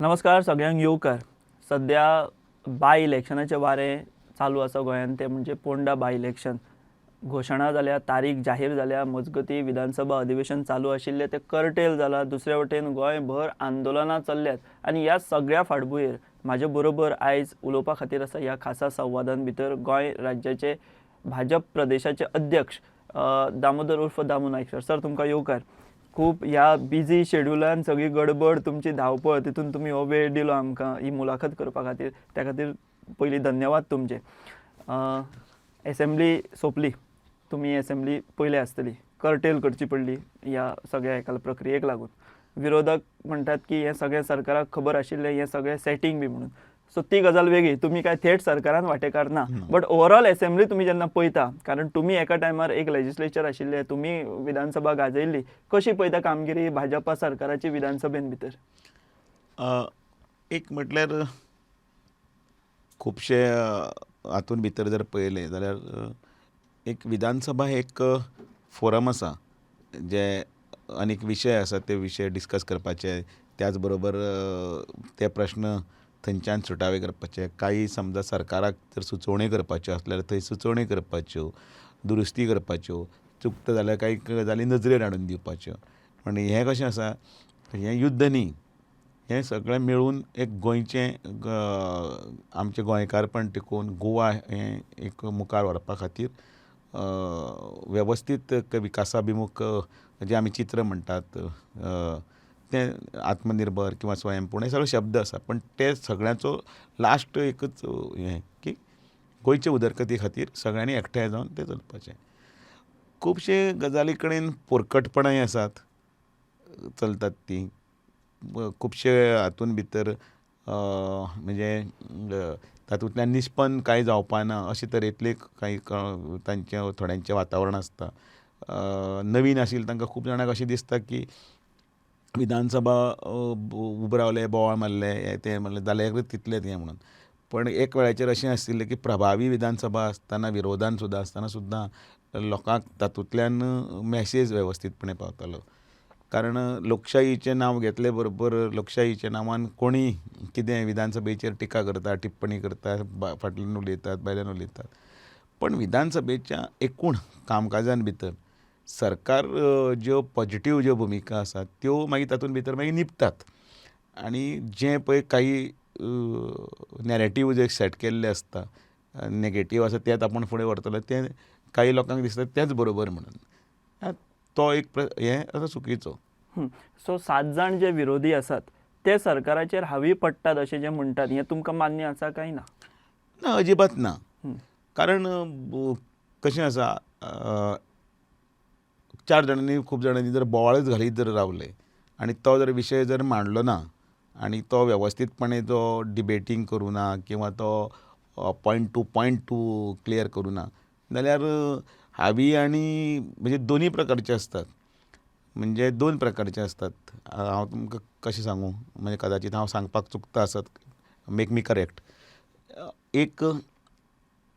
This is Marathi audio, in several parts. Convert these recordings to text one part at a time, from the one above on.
नमस्कार सगळ्यांक येवकार. सध्या बाय इलेक्शनाचे वारें चालू आसा गोंयांत, ते म्हणजे पोंडा बाय इलेक्शन. घोशणा जाल्या, तारीख जाहीर जाल्या, मजगतीं विधानसभा अधिवेशन चालू आशिल्लें तें कर्टेल जालां. दुसरे वटेन गोंयभर आंदोलनां चल्ल्यात आनी ह्या सगळ्या फाटभुंयेर म्हाजे बरोबर आयज उलोवपा खातीर आसा ह्या खासा संवादान भितर गोंय राज्याचे भाजप प्रदेशाचे अध्यक्ष दामोदर उर्फ दामू नायक सर. तुमकां येवकार. खूब ह्या बिजी शेड्युलान सगळी गडबड, तुमची धांवपळ, तितून तुमी हो वेळ दिलो आमकां ही मुलाखत करपा खातीर. त्या खातीर पयलीं धन्यवाद तुमचे. एसेंब्ली सोंपली, तुमी एसेंब्ली पयले आसतली, कर्टेल करची पडली ह्या सगळ्या एका प्रक्रियेक लागून. विरोधक म्हणटात की हें सगळें सरकाराक खबर आशिल्लें, हें सगळें सेटींग बी म्हणून. सो ती गजाल वेगळी, तुमी काय थेट सरकारान वांटेकार ना. बट ओवरऑल एसेंब्ली तुमी जेन्ना पळयता, कारण तुमी एका टायमार एक लेजिस्लेचर आशिल्ले, तुमी विधानसभा गाजयल्ली, कशी पळयता कामगिरी भाजपा सरकाराची विधानसभेन भितर? एक म्हटल्यार खुबशे हातून भितर जर पळयलें जाल्यार एक विधानसभा एक फोरम आसा जे अनेक विशय आसा ते विशय डिस्कस करपाचे, त्याच बरोबर ते प्रश्न थंयच्यान सुटावे करपाचे. काही समजा सरकाराक जर सुचोवण्यो करपाच्यो आसल्यार थंय सुचोवण्यो करपाच्यो, दुरुस्ती करपाच्यो, चुकता जाल्यार काही गजाली नजरेर हाडून दिवपाच्यो. आनी हें कशें आसा, हें युद्ध न्ही, हें सगळें मेळून एक गोंयचें आमचें गोंयकारपण टिकोवन गोवा हें एक मुखार व्हरपा खातीर वेवस्थीत विकासाभिमुख जें आमी चित्र म्हणटात तें आत्मनिर्भर किंवा स्वयंपूर्ण हे सगळे शब्द आसा, पण ते सगळ्यांचो लास्ट एकच हें की गोंयचे उदरगती खातीर सगळ्यांनी एकठांय जावन तें चलपाचें. खुबशे गजाली कडेन पोरकटपणाय आसात, चलतात ती. खुबशे हातून भितर म्हणजे तातूंतल्यान निश्पन्न कांय जावपा ना अशे तरेतले कांय तांचे थोड्यांचें वातावरण आसता. नवीन आशिल्ले तांकां खूब जाणांक अशें दिसता की विधानसभा उबे रावले, बोवाळ मारले, हें तें म्हणलें जालें तितलेंच हें म्हणून. पण एक वेळाचेर अशें आशिल्लें की प्रभावी विधानसभा आसतना, विरोधान सुद्दां आसतना सुद्दां लोकांक तातूंतल्यान मॅसेज वेवस्थीतपणे पावतालो. कारण लोकशायेचें नांव घेतले बरोबर लोकशायेच्या नांवान कोणीय कितें विधानसभेचेर टिका करता, टिप्पणी करता, फाटल्यान उलयतात, भायल्यान उलयतात. पण विधानसभेच्या एकूण कामकाजान भितर सरकार ज्यो पॉजिटीव ज्यो भुमिका आसात त्यो मागीर तातूंत भितर मागीर निपतात. आनी जें पळय काही नॅरेटीव जे सेट केल्ले आसता, नॅगेटीव आसा तेंच आपूण फुडें व्हरतले, तें काही लोकांक दिसता तेंच बरोबर म्हणून. तो एक हें आसा चुकीचो. सो 7 जाण जे विरोधी आसात ते सरकाराचेर हावी पडटात अशें जे म्हणटात, हें तुमकां मान्य आसा काय ना? ना, अजिबात ना. कारण कशें आसा, 4 जाणांनी खूब जाणांनी जर बोवाळच घालीत जर रावले आनी तो जर विशय जर मांडलो ना आनी तो वेवस्थीतपणे तो डिबेटींग करूं ना किंवा तो पॉयंट टू क्लियर करूं ना जाल्यार हावी आनी म्हणजे दोनी प्रकारचे आसतात. म्हणजे 2 प्रकारचे आसतात. हांव तुमकां कशें सांगूं, म्हणजे कदाचीत हांव सांगपाक चुकता आसत, मेक मी करेक्ट.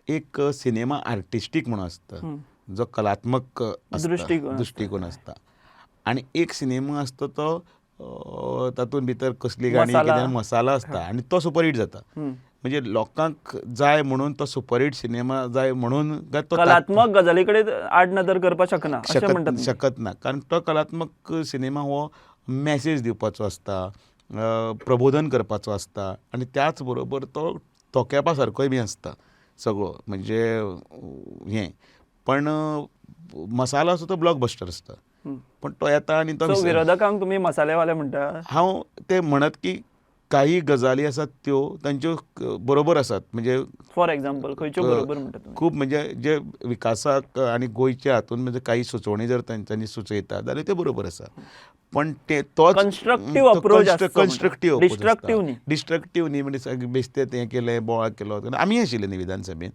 एक सिनेमा आर्टिस्टीक म्हणून आसता, जो कलात्मक दृश्टीकोन आसता, आनी एक सिनेमा आसता तो तातूंत भितर कसली गाणी कितें मसाला आसता आनी तो सुपरहीट जाता. म्हणजे लोकांक जाय म्हणून तो सुपरहीट सिनेमा जाय म्हणून तो कलात्मक गजाली कडेन आड नदर करपाक शकना अशें म्हणटात. शकत ना, कारण तो कलात्मक सिनेमा हो मॅसेज दिवपाचो आसता, प्रबोधन करपाचो आसता आनी त्याच बरोबर तो तोखेपा सारकोय बी आसता सगळो. म्हणजे हें पण मसाला आसा तो ब्लॉकबस्टर आसता, पण तो येता आनी तो विरोधकांक तुमी मसालेवाले म्हणटा? हांव ते म्हणत की काही गजाली आसात त्यो तांच्यो बरोबर आसात. म्हणजे फॉर एक्झाम्पल खंयच्यो बरोबर म्हणटा? खूब म्हणजे जे विकासाक आनी गोंयच्या हातूंत म्हणजे काही सुचोवणी जर तांच्यांनी सुचयतात जाल्यार ते बरोबर आसा. पण ते तोच कन्स्ट्रक्टीव अप्रोच डिस्ट्रक्टीव न्ही. म्हणजे बेश्टे तें केलें, बोवाळ केलो, आमी आशिल्ले न्ही विधानसभेन.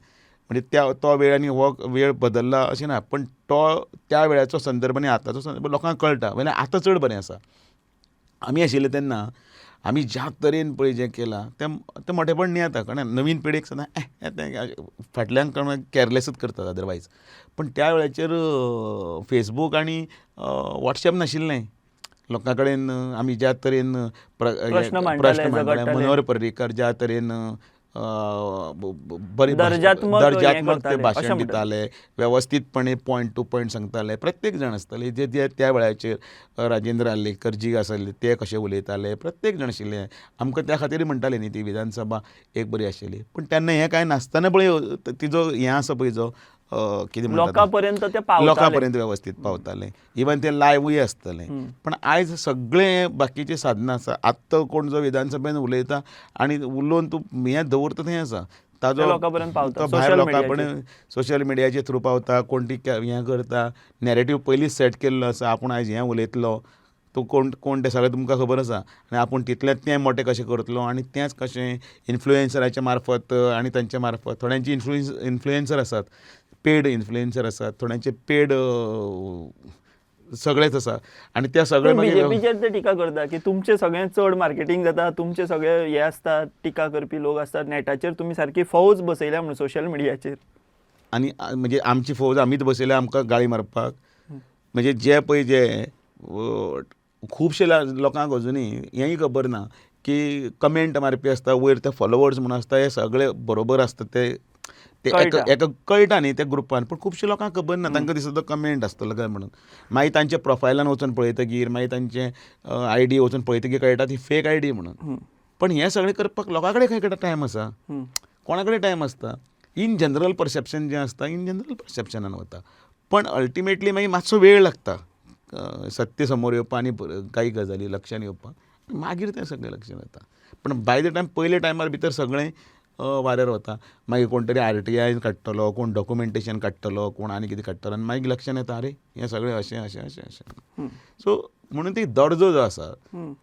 म्हणजे तो वेळ आनी हो वेळ बदलला अशें ना, पण तो त्या वेळाचो संदर्भ आनी आतांचो संदर्भ लोकांक कळटा. म्हणजे आतां चड बरें आसा. आमी आशिल्ले तेन्ना आमी ज्या तरेन पळय जें केलां तें मोठेपण न्ही आतां, कारण नवीन पिळगेक सदां फाटल्यान कोण कॅरलेसच करतात अदरवायज. पण त्या वेळाचेर फेसबूक आनी वॉट्सॅप नाशिल्लें. लोकां कडेन आमी ज्या तरेन प्रश्न मांडटाले, प्रश्न मांडटाले, झगडटाले. मनोहर पर्रीकर ज्या तरेन बरी दर्जात्मक हें दर्जात्मक ते करताले, अशें भाशण म्हणटाले. दिताले, वेवस्थीतपणे पॉयंट टू पॉयंट सांगताले. प्रत्येक जाण आसताले जे जे त्या वेळाचेर राजेंद्र आर्लेकर जी आसले ते कशे उलयताले, प्रत्येक जाण आशिल्ले. आमकां त्या खातीर म्हणटाले न्ही ती विधानसभा एक बरी आशिल्ली. पूण तेन्ना हें कांय नासतना पळय तिजो हें आसा पळय जो कितें म्हणटात लोकां पर्यंत ते पावताले. लोकां पर्यंत वेवस्थीत पावताले. इवन ते लायव्हूय आसतले. पण आयज सगळे बाकीचे साधनां आसा. आत्तां कोण जो विधानसभेन उलयता आनी उलोवन तूं हें दवरता थंय आसा. ताजो ते लोकां पर्यंत पावता. तो भायर social लोकां mediaचेर. पर्यंत सोशल मिडियाचे थ्रू पावता. कोण ती हें करता, नॅरेटीव पयलींच सेट केल्लो आसा. आपूण आयज हें उलयतलो, तूं कोण तें सगळें तुमकां खबर आसा. आनी आपूण तितलेंच तें मोटें कशें करतलो आनी तेंच कशें इन्फ्लुएन्सराच्या मार्फत आनी तांच्या मार्फत थोड्यांची इन्फ्लुएन्सर आसात, पेड इन्फ्लुएन्सर आसात, थोड्यांचे पेड सगळेच आसा. आनी त्या सगळे बीजेपीचेर ते टिका करता की तुमचे सगळें चड मार्केटिंग जाता, तुमचे सगळे हे आसता, टिका करपी लोक आसतात, नेटाचेर तुमी सारकी फौज बसयल्या म्हणून सोशल मिडियाचेर. आनी म्हणजे आमची फौज आमीच बसयल्या आमकां गाळी मारपाक. म्हणजे जे पळय जे खुबशे लोकांक अजुनी हेंय खबर ना की कमेंट मारपी आसता, वयर ते फॉलोवर्स म्हणून आसता, हे सगळे बरोबर आसता ते कळटा. एका कळटा न्ही त्या ग्रुपान. पूण खुबशे लोकांक खबर ना. तांकां दिसता तो कमेंट आसतलो काय म्हणून. मागीर तांच्या प्रोफायलान वचून पळयतकीर, मागीर तांचे आयडी वचून पळयतकीर कळटा ती फेक आयडी म्हणून. पण हें सगळें करपाक लोकां कडेन खंय टायम आसा? कोणा कडेन टायम आसता? इन जनरल परसेप्शन जें आसता, इन जनरल परसेप्शनान वता. पण अल्टिमेटली मागीर मातसो वेळ लागता सत्य समोर येवपा आनी काही गजाली लक्षांत येवपाक. मागीर तें सगळें लक्षांत येता. पण बाय द टायम पयले टायमार भितर सगळें वाऱ्यार वता. मागीर कोण तरी RTI काडटलो, कोण डॉक्युमेंटेशन काडटलो, कोण आनी कितें काडटलो आनी मागीर लक्षांत येता अरे हें सगळें अशें अशें अशें अशें. सो म्हणून ती दर्जो जो आसा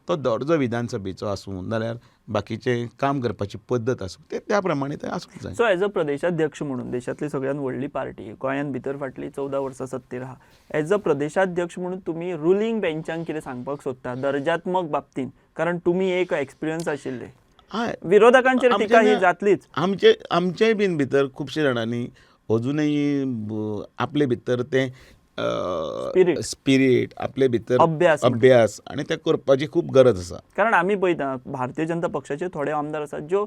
तो दर्जो विधानसभेचो आसूं नाल्यार बाकीचे काम करपाची पद्दत आसूं ते त्या प्रमाणे ते आसूंक जाय. सो एज अ प्रदेशाध्यक्ष म्हणून देशांतली सगळ्यांत व्हडली पार्टी गोंयांत भितर फाटली 14 वर्सां सत्तेर आहा. एज अ प्रदेशाध्यक्ष म्हणून तुमी रुलींग बेंचाक कितें सांगपाक सोदता दर्जात्मक बाबतींत, कारण तुमी एक एक्सपिरियन्स आशिल्ले. हय, विरोधकांचेर टिका ही जातलीच. आमचेय बीन भितर खुबशे जाणांनी अजुनूय आपले भितर तें स्पिरीट आपले भितर अभ्यास आनी ते करपाची खूब गरज आसा. कारण आमी पळयता भारतीय जनता पक्षाचे थोडे आमदार आसात ज्यो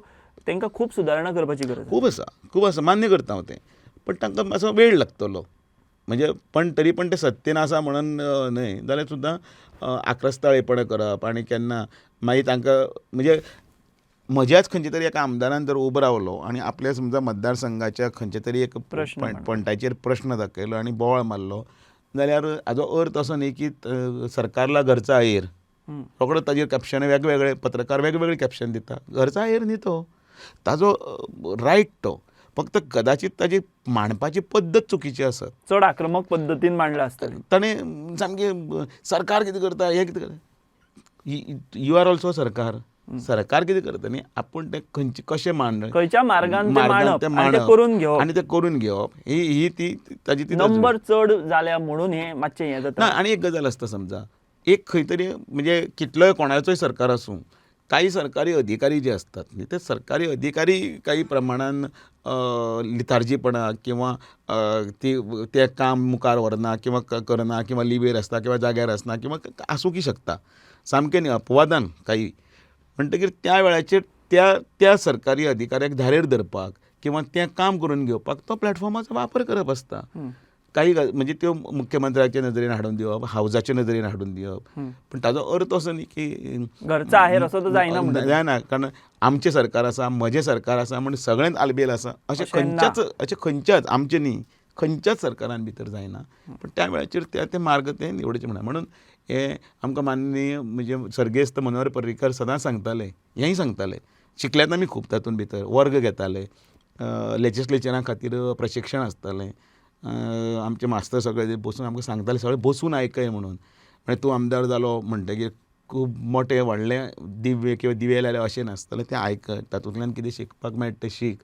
तांकां खूब सुदारणा करपाची गरज आसा. खूब आसा मान्य करता हांव तें. पण तांकां मातसो वेळ लागतलो. म्हणजे पण तरी पण ते सत्तेन आसा म्हणून न्हय जाल्यार सुद्दां आक्रस्ताळेपणां करप आनी केन्ना मागीर तांकां म्हणजे म्हज्याच खंयच्या तरी एका आमदारान जर उबो रावलो आनी आपल्या समजा मतदारसंघाच्या खंयच्या तरी एक पॉयंटाचेर प्रश्न दाखयलो आनी बोवाळ मारलो जाल्यार हाजो अर्थ असो न्ही की सरकारला घरचा अहेर. रोखडो ताजेर कॅप्शन वेगवेगळे पत्रकार वेगवेगळे कॅप्शन दिता. घरचा अहेर न्ही तो, ताजो रायट तो. फक्त कदाचित ताजी मांडपाची पद्दत चुकीची आसा. चड आक्रमक पद्दतीन मांडला आसतलें. ताणें सामकें सरकार कितें करता हें कितें करता. यू आर ऑल्सो सरकार कितें करता न्ही आपूण तें खंयचे कशें खंयच्या मार्गान तें मांडप आनी तें करून घेवप आनी तें करून घेवप ही ती ताजी ती नंबर चड जाल्या म्हणून हें मातशें हें जाता. ना. आनी एक गजाल आसता समजा एक खंय तरी म्हणजे कितलोय कोणाचोय सरकार आसूं काही सरकारी अधिकारी जे असतात न्ही ते सरकारी अधिकारी काही प्रमाणान लिथार्जीपणा किंवा ते काम मुखार व्हरना किंवा करना किंवा लिवेर आसता किंवा जाग्यार आसना किंवा आसूंकी शकता सामकें न्ही अपवादान काही. म्हणटकीर त्या वेळाचेर त्या सरकारी अधिकाऱ्याक धारेर धरपाक किंवा तें काम करून घेवपाक तो प्लॅटफॉर्माचो वापर करप आसता. काही म्हणजे त्यो मुख्यमंत्र्याचे नदरेन हाडून दिवप, हावजाचे नदरेन हाडून दिवप. पण ताजो अर्थ असो न्ही की घरचा आहेर असो तो जायना. जायना. कारण आमचें सरकार आसा, म्हजें सरकार आसा म्हणून सगळ्यांत आलबेल आसा अशें खंयच्याच आमचें न्ही खंयच्याच सरकारान भितर जायना. पण त्या वेळाचेर ते मार्ग ते निवडचे म्हणून हे आमकां माननीय म्हणजे सर्गेस्त मनोहर पर्रीकर सदांच सांगताले, हेंय सांगताले. शिकल्यात आमी खूब तातूंत भितर वर्ग घेताले, लेजिस्लेचरा खातीर प्रशिक्षण आसतालें. आमचे मास्तर सगळे बसून आमकां सांगताले सगळे बसून आयकय म्हणून. म्हणजे तूं आमदार जालो म्हणटकीर खूब मोठे व्हडलें दिव्य किंवा दिवे लायले अशें नासतालें. तें आयकय तातूंतल्यान कितें शिकपाक मेळटा तें शीक.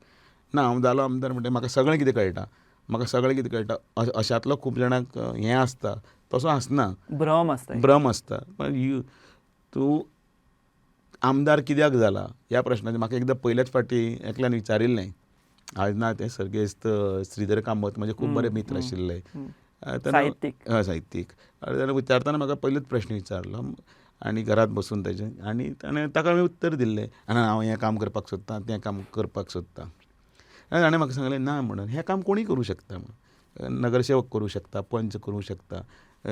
ना हांव जालो आमदार म्हणटा म्हाका सगळें कितें कळटा अशांतलो खूब जाणांक हें आसता तसो आसना, भ्रम आसता. पण तूं आमदार कित्याक जाला ह्या प्रश्नाचेर म्हाका एकदां पयलेच फावटी एकल्यान विचारिल्लें. आज ना तें सर्गेस्त श्रीधर कामत म्हजे खूब बरे मित्र आशिल्ले. साहित्यीक. साहित्यीक तेणें विचारतना म्हाका पयलोच प्रश्न विचारलो आनी घरांत बसून ताचे आनी ताणें ताका हांवें उत्तर दिल्लें आनी हांव हें काम करपाक सोदतां तें काम करपाक सोदतां आनी ताणें म्हाका सांगलें ना म्हणून हें काम कोणूय करूं शकता म्हणून नगरसेवक करूं शकता पंच करूं शकता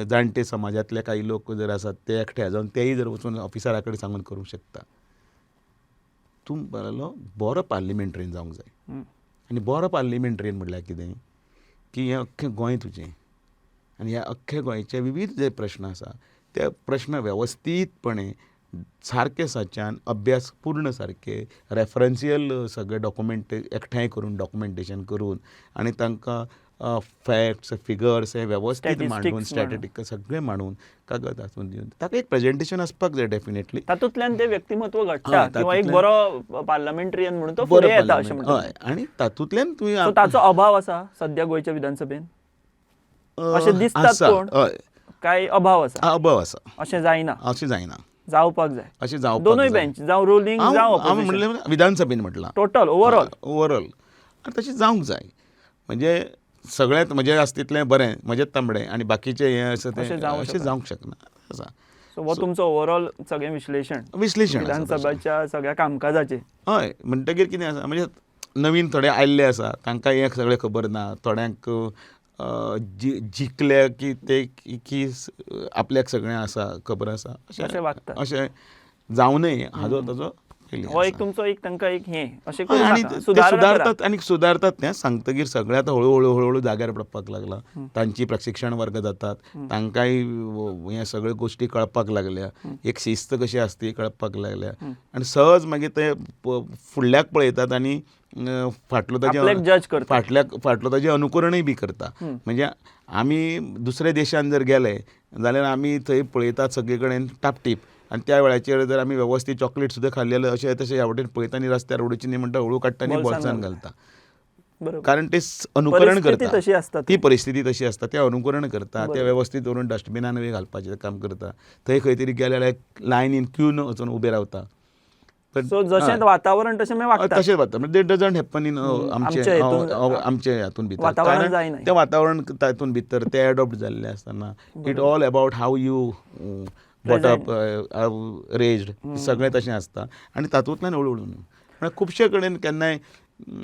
जाणटे समाजांतले काही लोक जर आसात ते एकठांय जावन तेय जर वचून ऑफिसरा कडेन सांगून करूं शकता तूं बरो पार्लिमेंटरीन जावंक जाय आनी बरो पार्लिमेंटरीन म्हणल्यार कितें की हें अख्खें गोंय तुजें आनी ह्या अख्ख्या गोंयचे विविध जे प्रश्न आसा ते प्रश्न वेवस्थीतपणे सारके साच्यान अभ्यास पूर्ण सारके रेफरन्सियल सगळे डॉक्युमेंट एकठांय करून डॉक्युमेंटेशन करून आनी तांकां फॅक्ट्स फिगर्स हे वेवस्थीत मांडून स्ट्रॅटेजीक सगळें मांडून कागद हातूंत दिवन ताका एक प्रेजेंटेशन आसपाक जाय डेफिनेटली तातूंतल्यान ते व्यक्तिमत्व घडटा किंवा एक बरो पार्लमेंटरियन म्हणून तो फुडें येता अशें म्हणटा. हय आनी तातूंतल्यान तुवें सो ताचो अभाव आसा सद्या गोंयच्या विधानसभेन अशें दिसतात कोण काय अभाव आसा अभाव आसा अशें जायना अशें जायना जावपाक जाय अशें जावपाक दोनूय बेंच जावं रुलींग जावं हांव म्हणलें विधानसभेन म्हटलां टोटल ओवरऑल आनी तशें जावंक जाय म्हणजे सगळ्यांत म्हजें आसा तितलें बरें म्हजें तांबडें आनी बाकीचें हें आसा तें अशें जावंक शकना आसा. सो हो तुमचो ओवरऑल सगळें विश्लेशण विधानसभाच्या सगळ्या कामकाजाचें. हय म्हणटकीर कितें आसा म्हणजे नवीन थोडे आयिल्ले आसा तांकां हें सगळें खबर ना थोड्यांक जिखले की ते की आपल्याक सगळें आसा खबर आसा अशें जावं नये हाजो ताजो हो एक तुमचो एक तांकां एक हें अशें आनी सुदारतात आनी सुदारतात तें सांगतकीर सगळें आतां हळू जाग्यार पडपाक लागला तांची प्रशिक्षण वर्ग जातात तांकांय हे सगळ्यो गोश्टी कळपाक लागल्या एक शिस्त कशी आसता ती कळपाक लागल्या आनी सहज मागीर ते फुडल्याक पळयतात आनी फाटलो ताजें अनुकरणय बी करता. म्हणजे आमी दुसऱ्या देशांत जर गेले जाल्यार आमी थंय पळयतात सगळे कडेन टापटीप आनी त्या वेळाचेर जर आमी वेवस्थीत चॉकलेट सुद्दां खाल्लेले अशें तशें ह्या वटेन पळयता आनी रस्त्यार उडोवची न्ही म्हणटा हळू काडटा आनी बोल्सांत घालता कारण ते अनुकरण करता ती परिस्थिती तशी आसता ते अनुकरण करता ते वेवस्थीत व्हरून डस्टबिनान बी घालपाचें काम करता थंय खंय तरी गेले जाल्यार लायनीन क्यून वचून उबे रावता. जशें वातावरण तशें तशेंच वाता म्हणजे डजंट हॅपन इन आमचे हातून भितर कारण तें वातावरण तातूंत भितर ते एडॉप्ट जाल्ले आसतना it all about how you brought up raised सगळें तशें आसता आनी तातूंतल्यान हळू खुबशे कडेन केन्नाय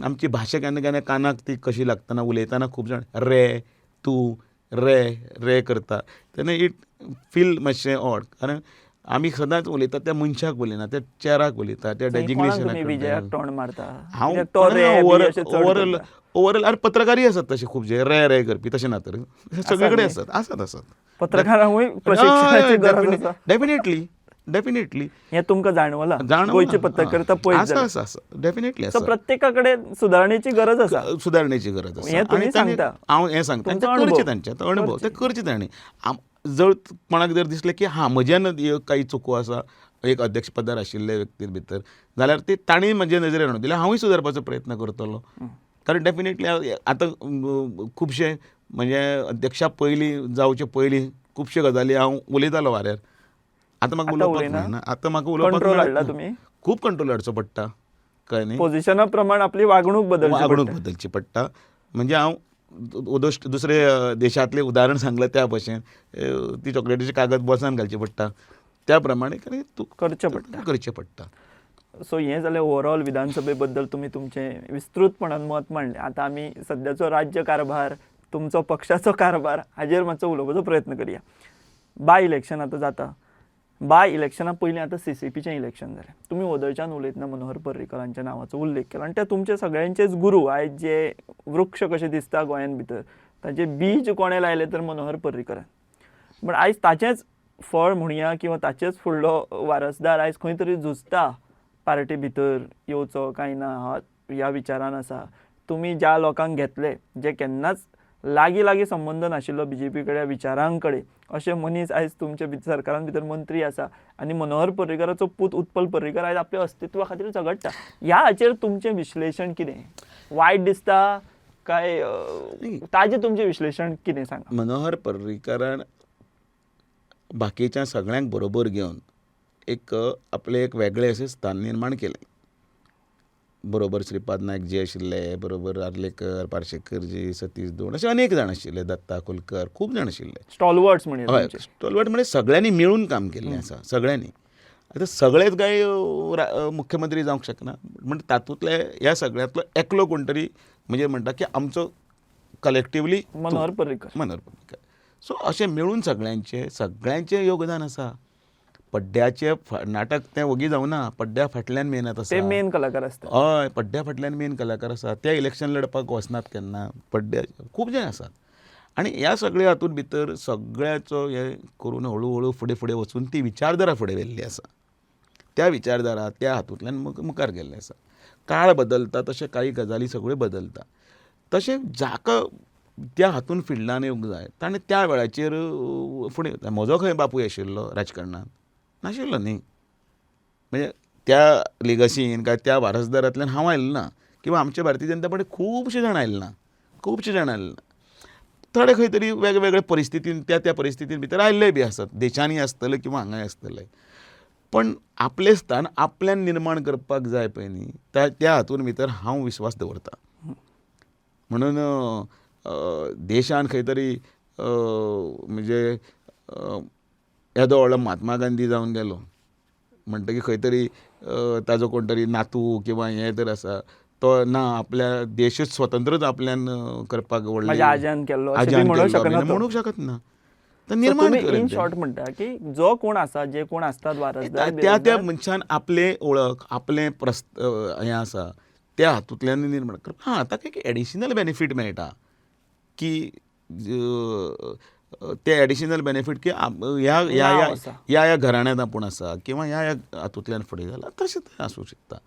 आमची भाशा केन्ना केन्ना कानाक ती कशी लागतना उलयतना खूब जाण रे तूं रे करता तेन्ना इट फील मातशें ऑड कारण आमी सदांच उलयतात त्या मनशाक उलयना त्या चेराक उलयता त्या डेजिग्नेशनाक हांव ओवरऑल आनी पत्रकारीय आसात तशे खूबशे रे करपी तशें ना तर सगळे कडेन आसात पत्रकारांकूय प्रशिक्षणाची गरज आसा डेफिनेटली हें तुमकां जाणवलां गोंयची पत्रकारिता पळयत आसा डेफिनेटली आसा. प्रत्येका कडेन सुदारणेची गरज आसा आनी हांव हें सांगता करचें तांचे अणभव ते करचे तांणी जर कोणाक जर दिसलें की म्हज्यान काही चुको आसा एक अध्यक्ष पदार आशिल्ले व्यक्ती भितर जाल्यार ती तांणी म्हजे नजरेन हाडून दिल्यार हांवूय सुदारपाचो प्रयत्न करतलो कारण डेफिनेटली आतां खुबशे म्हणजे अध्यक्षा पयलीं जावचे पयलीं खुबशे गजाली हांव उलयतालो वाऱ्यार आतां म्हाका उलोवपाक मेळना आतां म्हाका उलोवपाक खूब कंट्रोल हाडचो पडटा कळ्ळें न्ही पोजिशना प्रमाण आपली वागणूक बदलची पडटा म्हणजे हांव दुसरे देशांतलें उदाहरण सांगलें त्या भशेन ती चॉकलेटीचे कागद बोल्सांत घालचे पडटा त्या प्रमाणे तूं करचें पडटा. सो हें जालें ओवरऑल विधानसभे बद्दल तुमी तुमचें विस्तृतपणान मत मांडलें. आतां आमी सद्याचो राज्य कारभार तुमचो पक्षाचो कारभार हाजेर मातसो उलोवपाचो प्रयत्न करया. बाय इलेक्शन आतां जाता बाय इलेक्शना पयलीं आतां CCPचें इलेक्शन जालें. तुमी वदळच्यान उलयतना मनोहर पर्रीकरांच्या नांवाचो उल्लेख केलो आनी ते तुमचे सगळ्यांचेच गुरू आयज जे वृक्ष कशे दिसता गोंयान भितर ताचे बीज कोणें लायलें तर मनोहर पर्रीकरान. बट आयज ताचेंच फळ म्हणुया किंवा ताचेच फुडलो वारसदार आयज खंय तरी झुजता पार्टी भितर येवचो काय ना ह्या विचारान आसा. तुमी ज्या लोकांक घेतले जे केन्नाच लागीं संबंद नाशिल्लो BJP कडेन विचारां कडेन अशे मनीस आयज तुमच्या सरकारान भितर मंत्री आसा आनी मनोहर पर्रीकराचो पूत उत्पल पर्रीकर आयज आपल्या अस्तित्वा खातीर झगडटा. ह्या हाचेर तुमचें विश्लेशण कितें? वायट दिसता काय ताजें तुमचें विश्लेशण कितें सांगा. मनोहर पर्रीकरान बाकीच्या सगळ्यांक बरोबर घेवन आपलें एक वेगळें अशें स्थान निर्माण केलें बरोबर श्रीपाद नायक जी आशिल्ले, बरोबर आर्लेकर, पार्सेकरजी, सतीश दोड असे अनेक जाण आशिल्ले, दत्ता कोलकर, खूब जाण आशिल्ले. स्टॉलवर्ड्स म्हणजे हय, स्टॉलवर्ट म्हणजे सगळ्यांनी मिळून काम केल्लें आसा, सगळ्यांनी. आतां सगळेच काय मुख्यमंत्री जावंक शकना, म्हणजे तातूंतले ह्या सगळ्यांतलो एकलो कोण तरी म्हणजे म्हणटा की आमचो कलेक्टिवली मनोहर पर्रीकर. सो अशें मिळून सगळ्यांचें योगदान आसा. पड्ड्याचें नाटक तें वगी जावना, पड्ड्या फाटल्यान मेहनत आसा. ते मेन कलाकार असतात. हय, पड्ड्या फाटल्यान मेन कलाकार आसा. ते इलेक्शन लडपाक वचनात केन्ना, पड्ड्या खूब जाण आसात. आनी ह्या सगळ्या हातूंत भितर सगळ्याचो हे करून हळू हळू फुडें फुडें वचून ती विचारधारा फुडें व्हेल्ली आसा. त्या विचारधारा त्या हातूंतल्यान मुखार गेल्ले आसा. काळ बदलता तशें काही गजाली सगळ्यो बदलता. तशें जाका त्या हातूंत फिल्डान येवंक जाय ताणें त्या वेळाचेर फुडें म्हजो खंय बापूय आशिल्लो राजकारणांत नाशिल्लो न्ही. म्हणजे त्या लिगसीन काय त्या वारसदारांतल्यान हांव आयिल्लो ना किंवा आमचे भारतीय जनता पार्टी खुबशे जाण आयिल्ले ना, खुबशे जाण आयिल्ले ना. थोडे खंय तरी वेगवेगळे परिस्थितीन त्या परिस्थितीन भितर आयिल्ले बी आसात, देशांनी आसतले किंवा हांगाय आसतले. पण आपलें स्थान आपल्यान निर्माण करपाक जाय पळय न्ही, त्या हातूंत भितर हांव विश्वास दवरतां. म्हणून देशान खंय तरी म्हणजे येदो व्हडलो महात्मा गांधी जावन गेलो म्हणटकीर खंय तरी ताजो कोण तरी नातू किंवा हें तर आसा तो ना आपल्या देशूच स्वतंत्रच आपल्यान करपाक व्हडलें माझ्या आज्यान केल्लो अशें बी आज्यान म्हणूंक केल्लो शकना बी तो. म्हणूंक शकत ना. तर So निर्माण तुम्ही करेन इन तें. शॉर्ट म्हणटा की जो कोण आसा, जे कोण आसतात वारसदार, त्या बिरासदार, मनशान आपले ओळख आपलें हें आसा त्या हातूंतल्यान निर्माण करप. हां, ताका एक एडिशनल बेनिफीट मेळटा की ते एडिशनल बेनिफीट की ह्या ह्या नांव ह्या आसा. ह्या ह्या घराण्यांत आपूण आसा किंवा ह्या ह्या हातूंतल्यान फुडें जाला तशें तें आसूंक शकता.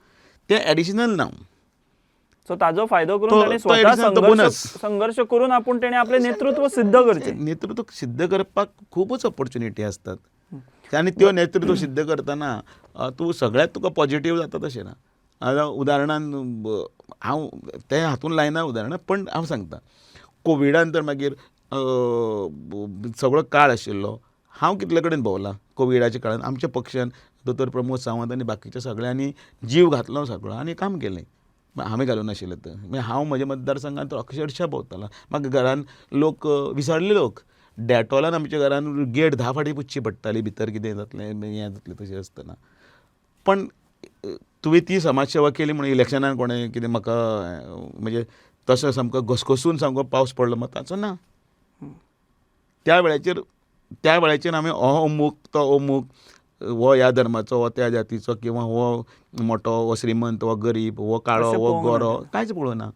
तें एडिशनल नांव. सो ताजो फायदो करून तो ताणें तो additional तो bonus. संघर्ष करून आपूण ताणें आपलें नेतृत्व सिद्ध करचें. नेतृत्व सिद्ध करपाक खूबच ऑपॉर्च्युनिटी आसतात. आनी त्यो नेतृत्व सिद्ध करतना तूं सगळ्यात तुका पॉझिटिव्ह जाता तशें ना. आतां उदाहरणान हांव ते हातूंत लायना उदाहरणां, पण हांव सांगतां कोविडान तर मागीर सगळो काळ आशिल्लो. हांव कितले कडेन भोंवलां कोविडाच्या काळांत. आमच्या पक्षान दोतोर प्रमोद सावंत आनी बाकीच्या सगळ्यांनी जीव घातलो सगळो आनी काम केलें. हांवें घालूं नाशिल्लें तर म्हणजे हांव म्हज्या मतदारसंघांत अक्षरशा भोंवतालो. म्हाका घरान लोक विसरले लोक डॅटॉलान आमच्या घरान गेट 10 फावटी पुसची पडटाली भितर कितें जातलें हें जातलें तशें आसतना. पण तुवें ती समाज सेवा केली म्हणून इलेक्शनान कोणें कितें म्हाका म्हणजे तसो सामको घसघसून सामको पावस पडलो मग ताचो ना. त्या वेळाचेर हांवें हो अमूक तो अमूक हो ह्या धर्माचो हो त्या जातीचो किंवा हो मोठो हो श्रीमंत हो गरीब हो काळो अशें हो पळोवंक गोरो ना. कांयच पळोवना.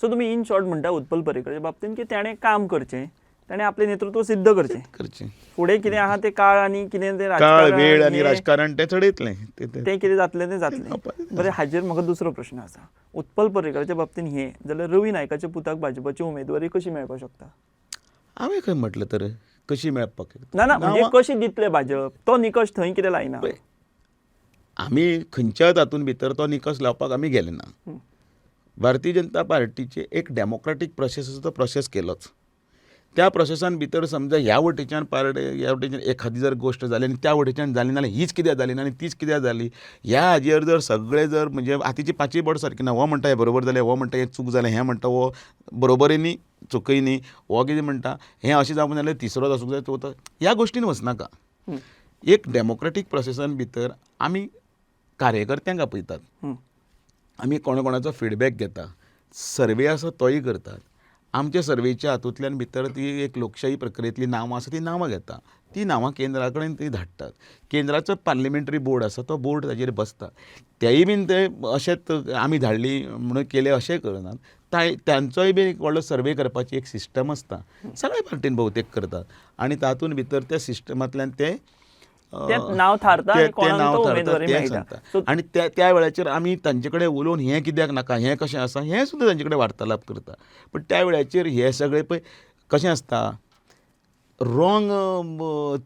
सो तुमी इन शॉर्ट म्हणटा उत्पल पर्रीकराच्या बाबतींत की ताणें काम करचें, ताणें आपलें नेतृत्व सिद्ध करचें. करचें फुडें कितें आहा तें काळ आनी कितें तें काळ वेळ आनी हें- राजकारण तें चडयतलें. तें कितें जातलें तें जातलें. बरें, हाजेर म्हाका दुसरो प्रश्न आसा. उत्पल पर्रीकराच्या बाबतींत हें जाल्यार रवी नायकाच्या पुताक भाजपाची उमेदवारी कशी मेळपाक शकता? हांवें खंय म्हटलें तर कशी मेळपाक ना म्हणजे कशी दितले भाजप, तो निकश थंय कितें लायना? आमी खंयच्याच हातूंत भितर तो निकश लावपाक आमी गेले ना. भारतीय जनता पार्टीचे एक डेमोक्रेटीक प्रोसेस आसा तो प्रोसेस केलोच. त्या प्रोसेसान भितर समजा ह्या वटेच्यान ह्या वटेच्यान एखादी जर गोश्ट जाली आनी त्या वटेच्यान जाली नाल्यार हीच कित्याक जाली ना आनी तीच कित्याक जाली ह्या हाजेर जर सगळे जर म्हणजे हातीची पांचवी बोट सारकी ना. हो म्हणटा हें बरोबर जालें, हो म्हणटा हें चूक जालें, हें म्हणटा हो बरोबरय न्ही चुकय न्ही, हो कितें म्हणटा हें अशें जावंक जाल्यार तिसरोच आसूंक जाय चवथो. ह्या गोश्टीन वचनाका. एक डेमोक्रेटीक प्रोसेसान भितर आमी कार्यकर्त्यांक आपयतात. आमी कोणाचो फिडबॅक घेता. सर्वे आसा तोय करतात. आमच्या सर्वेच्या हातूंतल्यान भितर ती एक लोकशाही प्रक्रियेंतली नांवां आसा ती नांवां घेता. ती नांवां केंद्रा कडेन ती धाडटात. केंद्राचो पार्लिमेंटरी बोर्ड आसा तो बोर्ड ताजेर बसता. तेय बीन ते अशेंच आमी धाडली म्हणून केलें अशें करनात. तांचोय बी एक व्हडलो सर्वे करपाची एक सिस्टम आसता. सगळे पार्टीन भोवतेक करतात आनी तातूंत भितर त्या सिस्टमांतल्यान ते नांव थारता आनी कोणाक तो उमेदवारी मेळटा. आनी त्या वेळाचेर आमी तांचे कडेन उलोवन हें कित्याक नाका हें कशें आसा हें सुद्दां तांचे कडेन वार्तालाप करता. पण त्या वेळाचेर हे सगळें पळय कशें आसता रॉंग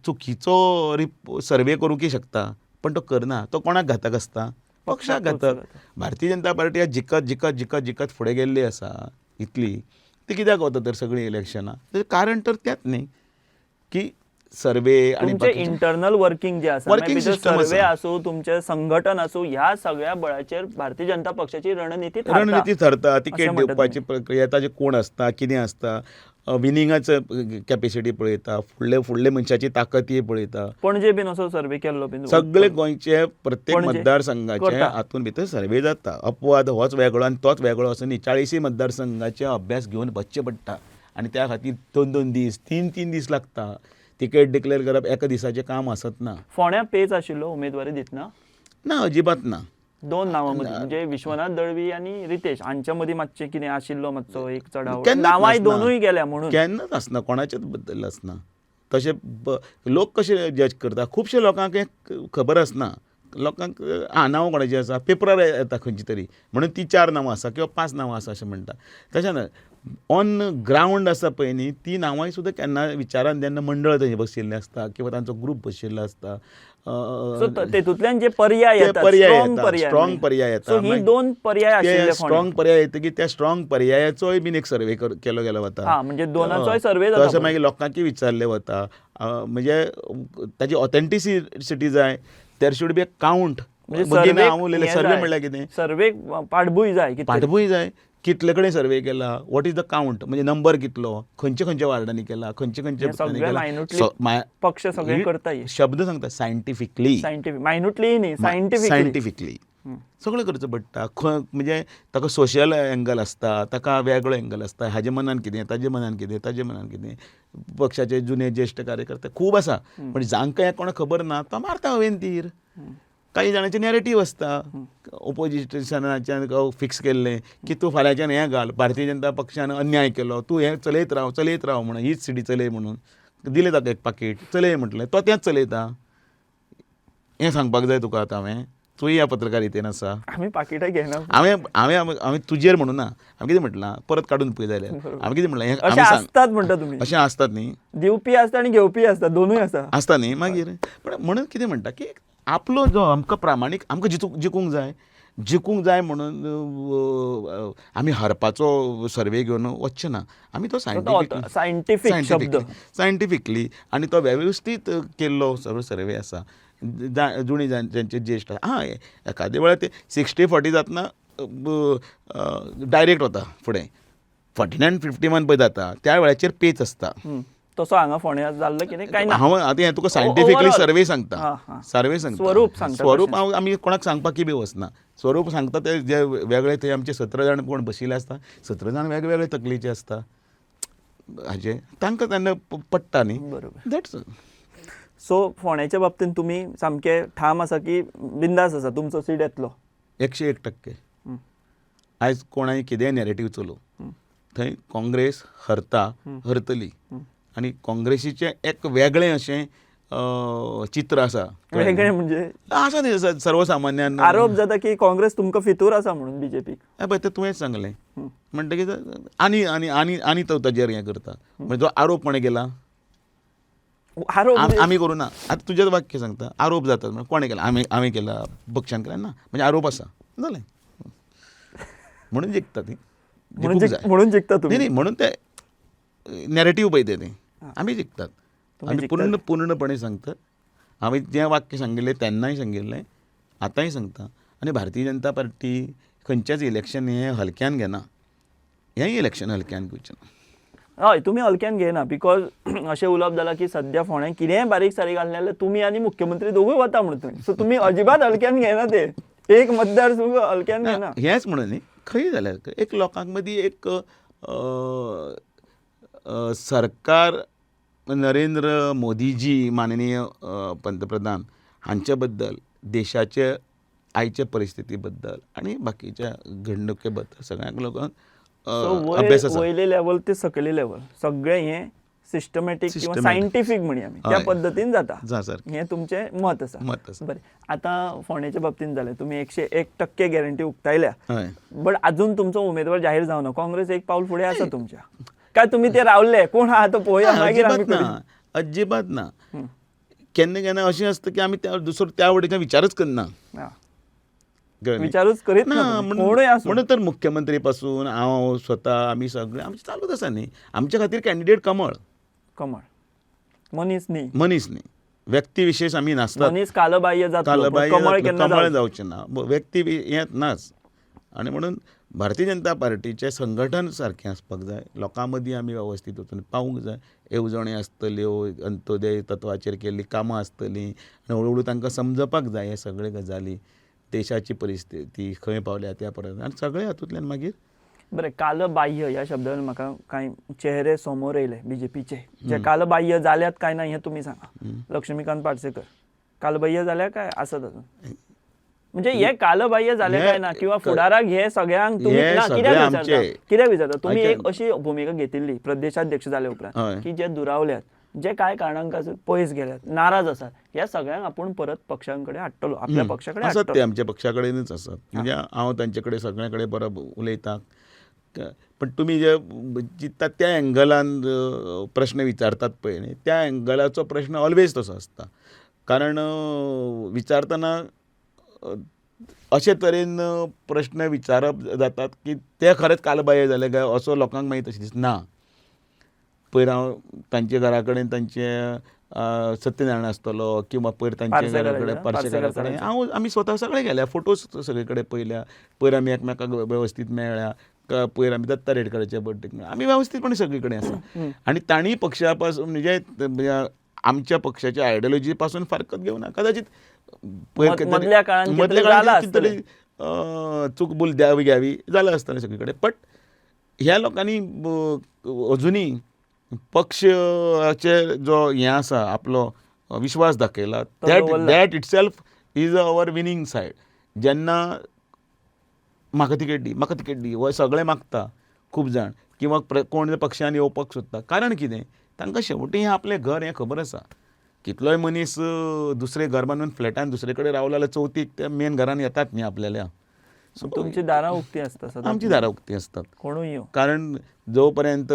चुकीचो सर्वे करूंकय शकता पण तो करना. तो कोणाक घातक आसता? पक्षाक घातक. भारतीय जनता पार्टी आज जिकत फुडें गेल्ली आसा इतली ती कित्याक वता तर सगळीं इलेक्शनां? ताचें कारण तर तेंच न्ही की सर्वे आणि तुमचे इंटरनल वर्किंग जे आसा Working system सर्वे आसा. असो तुमचे संघटन असो ह्या सगळ्या बळाचेर भारतीय जनता पक्षाची रणनीती रणनीती ठरता तिकेट अशें म्हणटात दिवपाची प्रक्रिया ताजे कोण आसता कितें आसता विनिंगाचो कॅपेसिटी पळयता फुडले मनशाची ताकद ती पळयता पणजे बीन असो सर्वे केल्लो बीन सगळे गोंयचे प्रत्येक पणजे मतदारसंघाचे करता. हातून भितर सर्वे जाता अपवाद होच वेगळो आनी तोच वेगळो असो न्ही 40 मतदारसंघाचे अभ्यास घेवन वचचे पडटा आनी त्या खातीर 2-2 दीस 3-3 दीस लागता तिकेट डिक्लेअर करप एका दिसाचें काम आसत ना. फोंड्या पेच आशिल्लो उमेदवारी दितना ना अजिबात ना. दोन नांवां मदीं म्हणजे विश्वनाथ दळवी आनी रितेश हांच्या मदीं मातशें कितें आशिल्लो मातसो एक चढाव केन्नाच नांवांय नासना. दोनूय गेल्या म्हणून केन्नाच आसना कोणाचेच बद्दल आसना तशें लोक कशे जज करता खुबशे लोकांक हें खबर आसना लोकांक नांव कोणाचें आसा पेपरार येता खंयची तरी म्हणून ती 4 नांवां आसा किंवा 5 नांवां आसा अशें म्हणटा तशें ना ऑन ग्रावंड आसा पळय न्ही ती नांवांय सुद्दां केन्ना विचारान जेन्ना मंडळ थंय बशिल्लें आसता किंवा तांचो ग्रूप बशिल्लो आसता सो तेतूंतल्यान जे पर्याय ते येतात पर्याय strong येता पर्याय स्ट्रॉंग म्हणजे. पर्याय सो येता ही दोन पर्याय आशिल्ले ते फोंड्या. स्ट्रॉंग पर्याय येतकीर त्या स्ट्रॉंग पर्यायाचोय बीन एक सर्वे केलो गेलो वता हा म्हणजे दोनाचोय सर्वे जाता तशें पळय. मागीर लोकांकी विचारलें वता म्हणजे ताची ऑथेंटिसिटी जाय देर शूड बी अ काउंट म्हणजे बगीना सर्वे हांव उलयलें हें सर्वे जाय. म्हणल्यार कितें सर्वे पाठबूय जाय कितें तरी. पाठबूय जाय कितले कडेन सर्वे केला वॉट इज द काउंट म्हणजे नंबर कितलो खंयच्या वार्डांनी केला खंयच्या हें सगळें minutely केला पक्ष सगळे करता हे. शब्द सांगता सायंटिफिकली सायंटिफिक मायन्युटली न्ही सायंटिफिकली सगळें करचें पडटा म्हणजे ताका सोशल एंगल आसता ताका वेगळो एंगल आसता हाजे मनान कितें ताजे मनान कितें ताजे मनान कितें पक्षाचे जुने ज्येश्ठ कार्यकर्ते खूब आसा पण जांकां हें कोणाक खबर ना तो मारता हांवें तीर काही जाणांचे नॅरेटीव आसता ओपोजिशनाच्यान फिक्स केल्लें की तूं फाल्यांच्यान हें घाल भारतीय जनता पक्षान अन्याय केलो तूं हें चलयत राव म्हणून हीच सिडी चलय म्हणून दिलें ताका एक पाकीट चलय म्हटलें तो तेंच चलयता हें सांगपाक जाय तुका आतां हांवें तूंय ह्या पत्रकारितेन आसा आमी पाकिटां घेना हांवें तुजेर म्हणून ना हांवें कितें म्हटलां परत काडून पळय जाल्यार हांवें कितें म्हटलें हें अशें आमी सांग आसतात म्हणटा तुमी अशें आसतात न्ही दिवपी आसता आनी घेवपी आसता दोनूय आसता. आसता न्ही मागीर पण म्हणून कितें म्हणटा की आपलो जो आमकां प्रामाणीक आमकां जिखूंक जाय म्हणून आमी हारपाचो सर्वे घेवन वचचे ना आमी तो सायंटिफीक शब्द सायंटिफिकली आनी तो वेवस्थीत केल्लो सर्वे आसा जुनी जांचे ज्येश्ठ एखादे वेळार ते 60-40 जातना डायरेक्ट वता फुडें 49-51 पळय जाता त्या वेळाचेर पेच आसता. तसो हांगा फोंड्या जाल्लो कितें काय ना. हांव आतां हें तुका सायंटिफिकली सर्वे सांगता स्वरूप सांगता स्वरूप हांव आमी कोणाक सांगपाकी बी वचना स्वरूप सांगता ते जे वेगळे थंय आमचे 17 जाण कोण बशिल्ले आसता 17 जाण वेगवेगळे तकलेचे आसता हाजे तांकां तेन्ना पडटा न्ही बरोबर. दॅट्स सो फोंड्याच्या बाबतींत तुमी सामके ठाम आसा की बिंदास आसा तुमचो सीट येतलो 101%. आयज कोणाय कितेंय नॅरेटीव चलोव थंय काँग्रेस हरतली आनी काँग्रेसीचें एक वेगळें अशें चित्र आसा वेगळें म्हणजे आसा न्ही सर्वसामान्यान आरोप जाता की काँग्रेस तुमकां फितूर आसा म्हणून बीजेपीक. पळय तें तुवेंच सांगलें म्हणटकीच आनी आनी आनी आनी तो ताजेर हें करता म्हणजे जो आरोप कोणें केला आरोप आमी करूं ना आतां तुजें वाक्य सांगता आरोप जातात म्हणजे कोणें केला आमी केला पक्षान केला ना म्हणजे आरोप आसा जालें म्हणून जिखता ती म्हणून जिखता तुमी. न्ही म्हणून ते नॅरेटीव पळय तें आमी जिखतात आमी पूर्णपणे सांगतात हांवें जें वाक्य सांगिल्लें तेन्नाय सांगिल्लें आतांय सांगता आनी भारतीय जनता पार्टी खंयचेच इलेक्शन हें हलक्यान घेना हेंय इलेक्शन हलक्यान घेवचें ना. हय तुमी हलक्यान घेयना बिकॉज अशें उलोवप जालां की सद्या फोंड्यां कितेंय बारीक सारीक आसलें जाल्यार तुमी आनी मुख्यमंत्री दोगूय वता म्हणून थंय. सो तुमी अजिबात हलक्यान घेयना ते एक मतदारसंघ हलक्यान घेना. हेंच म्हणून न्ही खंय जाल्यार एक लोकांक मदीं एक सरकार नरेंद्र मोदीजी माननीय पंतप्रधान हांचे बद्दल देशाचे आयचे परिस्थिती बद्दल आनी बाकीच्या घडणुके बद्दल सगळ्यांक लागून अभ्यास आसा. वयले लेवल ते सकयले लेवल सगळें हें सिस्टमॅटीक किंवा सायंटिफीक म्हणया आमी त्या पद्दतीन जाता सर हें तुमचें मत आसा. बरें आतां फोंड्याच्या बाबतींत जालें तुमी 101% गॅरंटी उक्तायल्या बट अजून तुमचो उमेदवार जाहीर जावना काँग्रेस एक पावल फुडें आसा तुमच्या काय तुमी ते रावले कोण आहा तो पळोवया मागीर आमी अजिबात ना केन्ना अशें आसता की आमी दुसरो त्या वटेच्यान विचारच करना विचारूच करीत ना म्हणून तर मुख्यमंत्री पासून हांव स्वता आमी सगळे आमचें चालूच आसा न्ही आमच्या खातीर कॅन्डिडेट कमळ मनीस न्ही, मनीस न्ही, व्यक्ती विशेष आमी नासतात. मनीस कालबाह्य जातलो पण कमळ केन्ना कमळ जावचो. जावचें ना, व्यक्ती हें नाच. आनी म्हणून भारतीय जनता पार्टीचें संघटन सारकें आसपाक जाय. लोकां मदीं आमी वेवस्थीत वचून पावूंक जाय. येवजणी आसतल्यो, अंत्योदय तत्वाचेर केल्लीं कामां आसतलीं आनी हळू हळू तांकां समजपाक जाय हे सगळे गजाली, देशाची परिस्थिती खंय पावल्या त्या पर्यंत, आनी सगळे हातूंतल्यान मागीर बरें, कालबाह्य ह्या शब्दान म्हाका कांय चेहरे समोर येयले बीजेपीचे, जे कालबाह्य जाल्यात काय ना हें तुमी सांगा. लक्ष्मीकांत पार्सेकर कालबाह्य जाल्या काय आसत अजून? म्हणजे हे कालबाह्य जाले काय ना, किंवा फुडाराक हे सगळ्यांक तुम्ही हे ना सगळे कित्याक आमचे. विचारता, कित्याक विचारता तुम्ही आयकन. एक अशी भुमिका घेतिल्ली प्रदेशाध्यक्ष जाले हय. उपरांत की जे दुरावल्यात, जे काय कारणांक पयस गेल्यात, नाराज आसात, ह्या सगळ्यांक आपूण परत पक्षांकडे हाडटलो, आपल्या पक्षाकडे आसात ते हाडटलो. आमच्या पक्षा कडेनच आसात. म्हणजे हांव तांचे कडेन सगळे कडेन बरो उलयतां. पण तुमी जे चिंततात त्या एंगलान प्रश्न विचारतात पळय न्ही, त्या एंगलाचो प्रश्न ऑलवेज तसो आसता. कारण विचारतना अशे तरेन प्रश्न विचारप जातात की ते खरेंच कालबाह्य जाले काय असो लोकांक मागीर तशें दिसता. ना, पयर हांव तांचे घरा कडेन तांचे सत्यनारायण आसतलो किंवा पयर तांचे घरा कडेन पार्सेकारा कडेन आमी स्वता सगळे गेल्या, फोटोज सगळे कडेन पयल्या. पयर आमी एकामेकांक वेवस्थीत मेळ्ळ्या, पयर आमी दत्ता रेडकराच्या बर्थडेक मेळ्ळ्या, आमी वेवस्थीतपणे सगळे कडेन आसा. आनी तांणी पक्षा पासून म्हणजे आमच्या पक्षाच्या आयडियोलॉजी पासून फारकत घेवना. कदाचित मदल्या काळांत कितें चूक द्यावी घ्यावी जालें आसतलें सगळे कडेन. बट ह्या लोकांनी अजुनी पक्षाचे जो हें आसा आपलो विश्वास दाखयला, that it self is our winning said. जेन्ना म्हाका तिकेट दी हो सगळे मागता खूब जाण, किंवा कोण पक्षान येवपाक सोदता. कारण कितें, तांकां शेवटी हें आपलें घर हें खबर आसा. कितलोय मनीस दुसरें घर बांदून फ्लॅटान दुसरे कडेन रावलो जाल्यार चवथीक त्या मेन घरान येतात न्ही आपल्याल्या. सो तुमची दारां उक्तीं आसता सदांच. आमची दारां उक्तीं आसतात. कोणूय येवं. कारण जो पर्यंत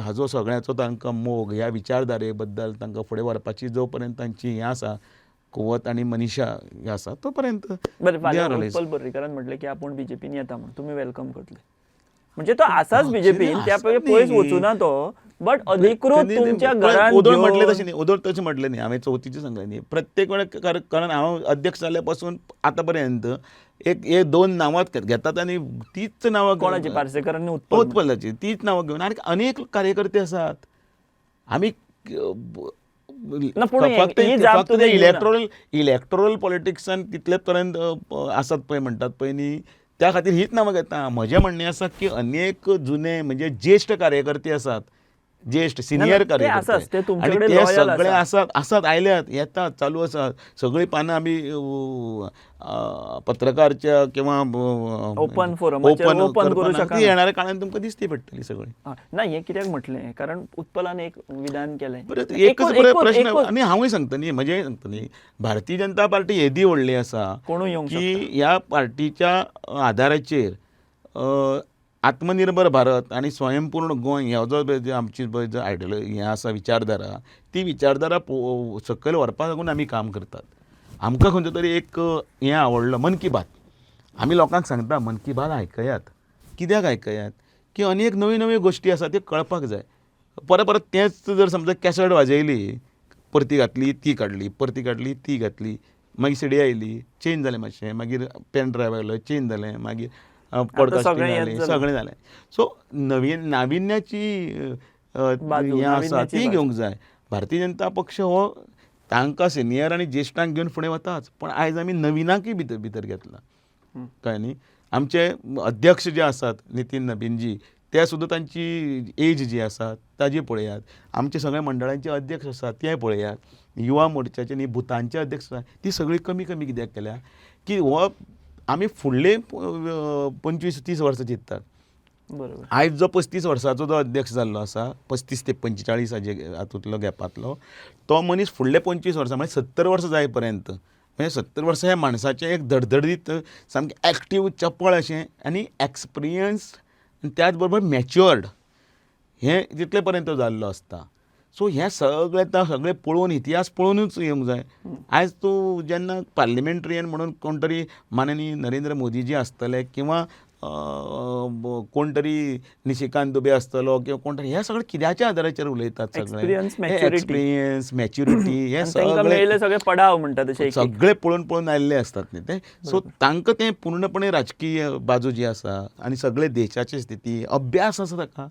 हाजो सगळ्याचो तांकां मोग, ह्या विचारधारे बद्दल तांकां फुडें व्हरपाची जो पर्यंत तांची हें आसा, कुवत आनी मनिशा हें आसा, तो पर्यंत बरें, फाल्यां उत्पल पर्रीकारान म्हटलें की आपूण बीजेपीन येता म्हणून, तुमी वेलकम करतले. म्हणजे तो आसाच बीजेपीन, त्या पयस वचूना तो, बट अधिकृत तुमच्या घरान ओदोळ म्हटलें तशें न्ही, ओदोळ तशें म्हटलें न्ही, हांवें चवथीचें सांगलें न्ही. प्रत्येक वेळार कारण हांव अध्यक्ष जाल्ल्या पासून आतां पर्यंत एक दोन नांवां घेतात आनी तीच नांवां कोणाची, पार्सेकरांनी उत्पलाची तीच नांवां घेवन आनी अनेक कार्यकर्ते आसात. आमी फक्त इलेक्टोरल पॉलिटिक्सान तितले पर्यंत आसात पळय म्हणटात पळय न्ही, त्या खातीर हीच नांवां घेता. म्हजें म्हणणें आसा की अनेक जुने म्हणजे ज्येश्ठ कार्यकर्ते आसात, ज्येश्ठ सिनियर कार्यकर्ते, आनी ते सगळे आसात, आयल्यात, येतात, चालू आसात. सगळीं पानां आमी पत्रकारच्या किंवा ओपन करूं शकता. येणाऱ्या काळान तुमकां दिसती पडटली सगळीं. ना, हें कित्याक म्हटलें, कारण उत्पलान एक विधान केलें. एकच प्रश्न, आनी हांवूय सांगता न्ही, म्हजेंय सांगता न्ही, भारतीय जनता पार्टी येदी व्हडली आसा की ह्या पार्टीच्या आदाराचेर आत्मनिर्भर भारत आनी स्वयंपूर्ण गोंय ह्यो जो आमची जो आयडियोलॉजी हें आसा, विचारधारा, ती विचारधारा सकयल व्हरपा लागून आमी काम करतात. आमकां खंयचो तरी एक हें आवडलो, मन की बात. आमी लोकांक सांगता मन की बात आयकयात. कित्याक आयकयात की अनेक नव्यो नव्यो गोश्टी आसा त्यो कळपाक जाय. परत तेंच जर समजा कॅसेट वाजयली, परती घातली ती काडली, परती काडली ती घातली, मागीर सीडी आयली, चेंज जालें मातशें, मागीर पेन ड्रायव्ह आयलो, चेंज जालें, मागीर पॉडकास्टिंग जालें, सगळें जालें. सो नाविन्याची हें आसा ती घेवंक जाय. भारतीय जनता पक्ष हो तांकां सिनियर आनी ज्येश्ठांक घेवन फुडें वताच, पण आयज आमी नविनाकय भितर घेतला, कळ्ळें न्ही. आमचे अध्यक्ष जे आसात नितीन नबीनजी, ते सुद्दां तांची एज जी आसा ताजी पळयात. आमचे सगळे मंडळांचे अध्यक्ष आसात ते पळयात. युवा मोर्चाचे न्ही, भुतांचे अध्यक्ष आसात, ती सगळीं कमी कित्याक केल्या की हो आमी फुडले 25-30 वर्सां चिंततात. बरोबर. आयज जो 35 वर्साचो जो अध्यक्ष जाल्लो आसा, 35 ते 45 हातूंतलो गॅपांतलो, तो मनीस फुडले 25 वर्सां म्हणजे 70 वर्सां जाय पर्यंत, म्हणजे 70 वर्सां ह्या माणसाचें एक धडधडीत सामकें एक्टीव चपळ अशें आनी एक्सपिरियन्स आनी त्याच बरोबर मॅच्युअर्ड हें जितले पर्यंत जाल्लो आसता. सो हें सगळें पळोवन, इतिहास पळोवनूच येवंक जाय. आयज तूं जेन्ना पार्लिमेंट्रियन म्हणून कोण तरी माननीय नरेंद्र मोदीजी आसतले किंवा कोण तरी निशिकांत दुबे आसतलो किंवा कोण तरी, हे सगळे कित्याच्या आदाराचेर उलयतात सगळे? Experience, maturity. एक्सपिरियन्स, मॅच्युरिटी हे आणि तांकां मेळिल्ले सगळे पडाव म्हणटा तशे एक सगळे पळोवन आयिल्ले असतात न्ही ते. सो तांकां तें पूर्णपणे राजकीय बाजू जी आसा आनी सगळे देशाची स्थिती, अभ्यास आसा ताका,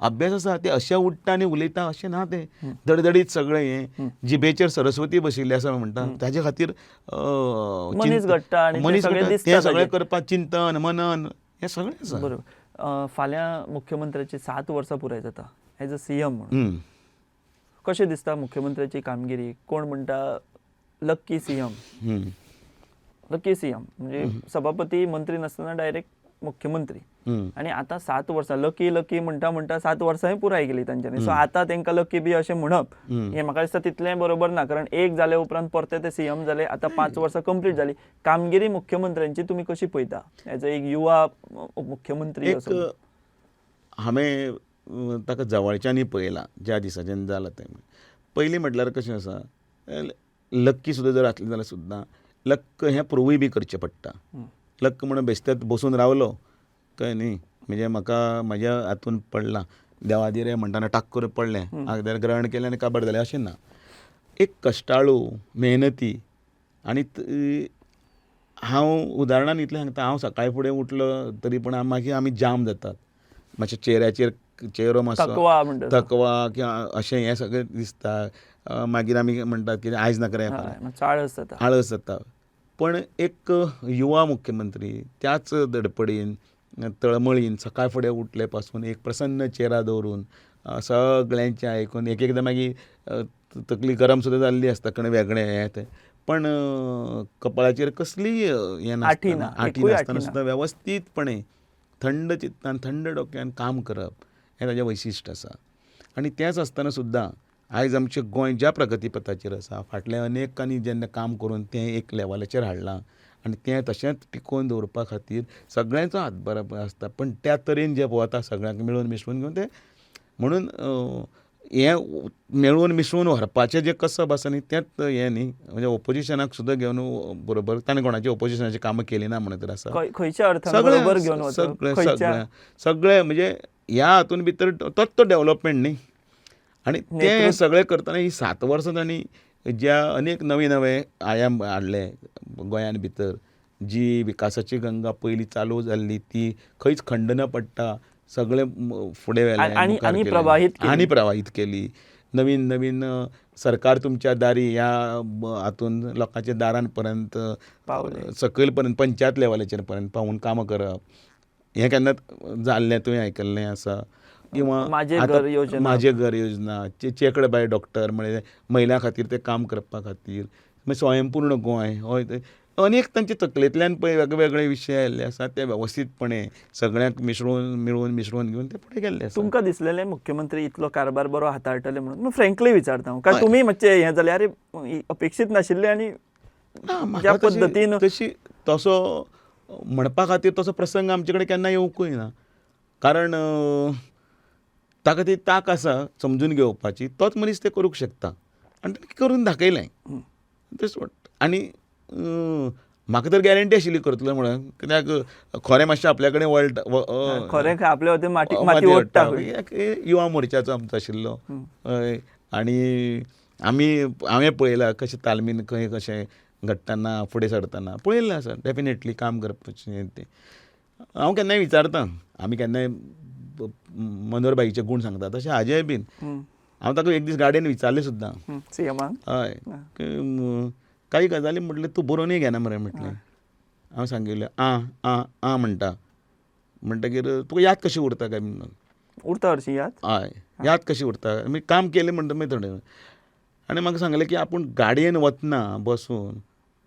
अभ्यास आसा. ते अशें उठ्ठा आनी उलयता अशें ना ते. धडधडीत सगळें हें जिबेचेर सरस्वती बशिल्ली आसा म्हणटा, ताजे खातीर मनीस घडटा आनी ते मनीस सगळे घडटा. दिसता तें सगळें ताजेर. करपाक चिंतन मनन हें सगळें आसा. बरोबर. फाल्यां मुख्यमंत्र्याची 7 वर्सां पुराय जाता एज अ सीएम म्हणून. हम्म. कशें दिसता मुख्यमंत्र्याची कामगिरी? कोण म्हणटा लक्की सीएम, हम्म. लकी सीएम म्हणजे सभापती मंत्री नासतना डायरेक्ट मुख्यमंत्री. हम्म. आणि आता 7 वर्सां लकी म्हणटा 7 वर्सांय पुराय केली तांच्यांनी. सो आतां तांकां लकी बी अशें म्हणप हें म्हाका दिसता तितलें बरोबर ना. कारण एक जाले उपरांत परते ते सीएम जाले, आतां 5 वर्सां कंप्लीट जाली. कामगिरी मुख्यमंत्र्यांची तुमी कशी पळयता एज अ एक युवा मुख्यमंत्री एक हांवें ताका जवळच्यानी पळयलां ज्या दिसाच्यान जालां तें. पयलीं म्हटल्यार कशें आसा, लक्की सुद्दां जर आसलें जाल्यार सुद्दां लक्क हें प्रूवय बी करचें पडटा. लक्क म्हणून बेश्टेच बसून रावलो कळ्ळें न्ही, म्हणजे म्हाका म्हाज्या हातून पडलां देवादी रे म्हणटाना टाक करून पडलें, आगदार ग्रहण केलें आनी काबार जालें अशें ना. एक कश्टाळू, मेहनती आनी हांव उदाहरणान इतलें सांगता, हांव सकाळी फुडें उठलो तरी पूण मागीर आमी जाम जातात. मातशें चेहऱ्याचेर चेहरो मातसो थकवा म्हणटा तो. थकवा किंवा अशें हें सगळें दिसता. मागीर आमी म्हणटात की आयज नाका रे आळस जाता. आळस जाता. पण एक युवा मुख्यमंत्री त्याच धडपडीन तळमळीन सकाळ फुडें उठले पासून एक प्रसन्न चेहरा दवरून सगळ्यांचें आयकून एक एकदां मागीर तकली गरम सुद्दां जाल्ली आसता कणें वेगळें हें तें, पण कपाळाचेर कसलीय हें नासतना, आठी नासतना सुद्दां वेवस्थीतपणे थंड चित्तान थंड डोक्यान काम करप हें ताचें वैशिश्ट आसा. आनी तेंच आसतना सुद्दां आयज आमचें गोंय ज्या प्रगतीपथाचेर आसा, फाटल्या अनेकांनी जेन्ना काम करून तें एक लेवलाचेर हाडलां आनी तें तशेंच टिकोवन दवरपा खातीर सगळ्यांचो हातभार आसता. पण त्या तरेन जे वता सगळ्यांक मेळून मिसळून घेवन तें, म्हणून हें मेळून मिसळून व्हरपाचें जें कसब आसा न्ही तेंच हें न्ही, म्हणजे ओपोजिशनाक सुद्दां घेवन बरोबर, ताणें कोणाची ओपोजिशनाची कामां केलीं ना म्हणत तर आसा. खंयच्या अर्थान बरोबर घेवन वचप सगळें म्हणजे ह्या हातून भितर तोच तो डेव्हलपमेंट न्ही. आनी तें सगळें करतना ही 7 वर्सां तांणी ज्या अनेक नवे नवे आयाम हाडले गोंयान भितर, जी विकासाची गंगा पयलीं चालू जाल्ली ती खंयच खंड न पडटा सगळें फुडें व्हेलें आनी प्रवाहीत केली. नवीन नवीन सरकार तुमच्या दारी ह्या हातून लोकांच्या दारान पर्यंत सकयल पर्यंत पंचायत लेवलाचेर पर्यंत पावून कामां करप हें केन्ना जाल्लें तुवें आयकल्लें आसा. किंवा माझे घर योजना, चेकडे बाय डॉक्टर म्हणजे महिला खातीर ते काम करपा खातीर, मागीर स्वयंपूर्ण गोंय, हय अनेक तांचे तकलेंतल्यान पळय वेगवेगळे विशय आयिल्ले आसा. ते वेवस्थीतपणे सगळ्यांक मिसळून घेवन ते फुडें गेल्ले आसा. तुमकां दिसलेलें मुख्यमंत्री इतलो कारभार बरो हाताळटले म्हणून? फ्रँकली विचारता हांव, कारण तुमी मातशें हें जालें अरे अपेक्षीत नाशिल्लें आनी ज्या पद्दतीन तसो म्हणपा खातीर तसो प्रसंग आमचे कडेन केन्ना येवंकूय ना. कारण ताका ती ताक आसा समजून घेवपाची, तोच मनीस तें करूंक शकता आनी ताणें करून दाखयलें. आनी म्हाका तर गॅरंटी आशिल्ली करतलो म्हणून, कित्याक खरें मातशें आपल्या कडेन वळटा, खरें आपल्या वतीन माती ओडटा. युवा मोर्चाचो आमचो आशिल्लो आनी हांवें पळयलां कशें तालमीन खंय कशें घडटाना फुडें सरतना पळयल्लें आसा. डेफिनेटली काम करपाचें तें हांव केन्नाय विचारतां. आमी केन्नाय मनोहरबाईचे गूण सांगता तशें हाजेय बीन. हांव ताका एक दीस गाडयेन विचारलें सुद्दां सीएमाक, हय, काही गजाली म्हटलें तूं बरोवनय घेना मरे म्हटलें. हांव सांगिल्लें आं म्हणटा. म्हणटकीर तुका याद कशी उरता काय म्हणून. उरता हरशीं याद? हय, याद कशी उरता. मागीर काम केलें म्हणटा मागीर थोडें. आनी म्हाका सांगलें की आपूण गाडयेन वतना बसून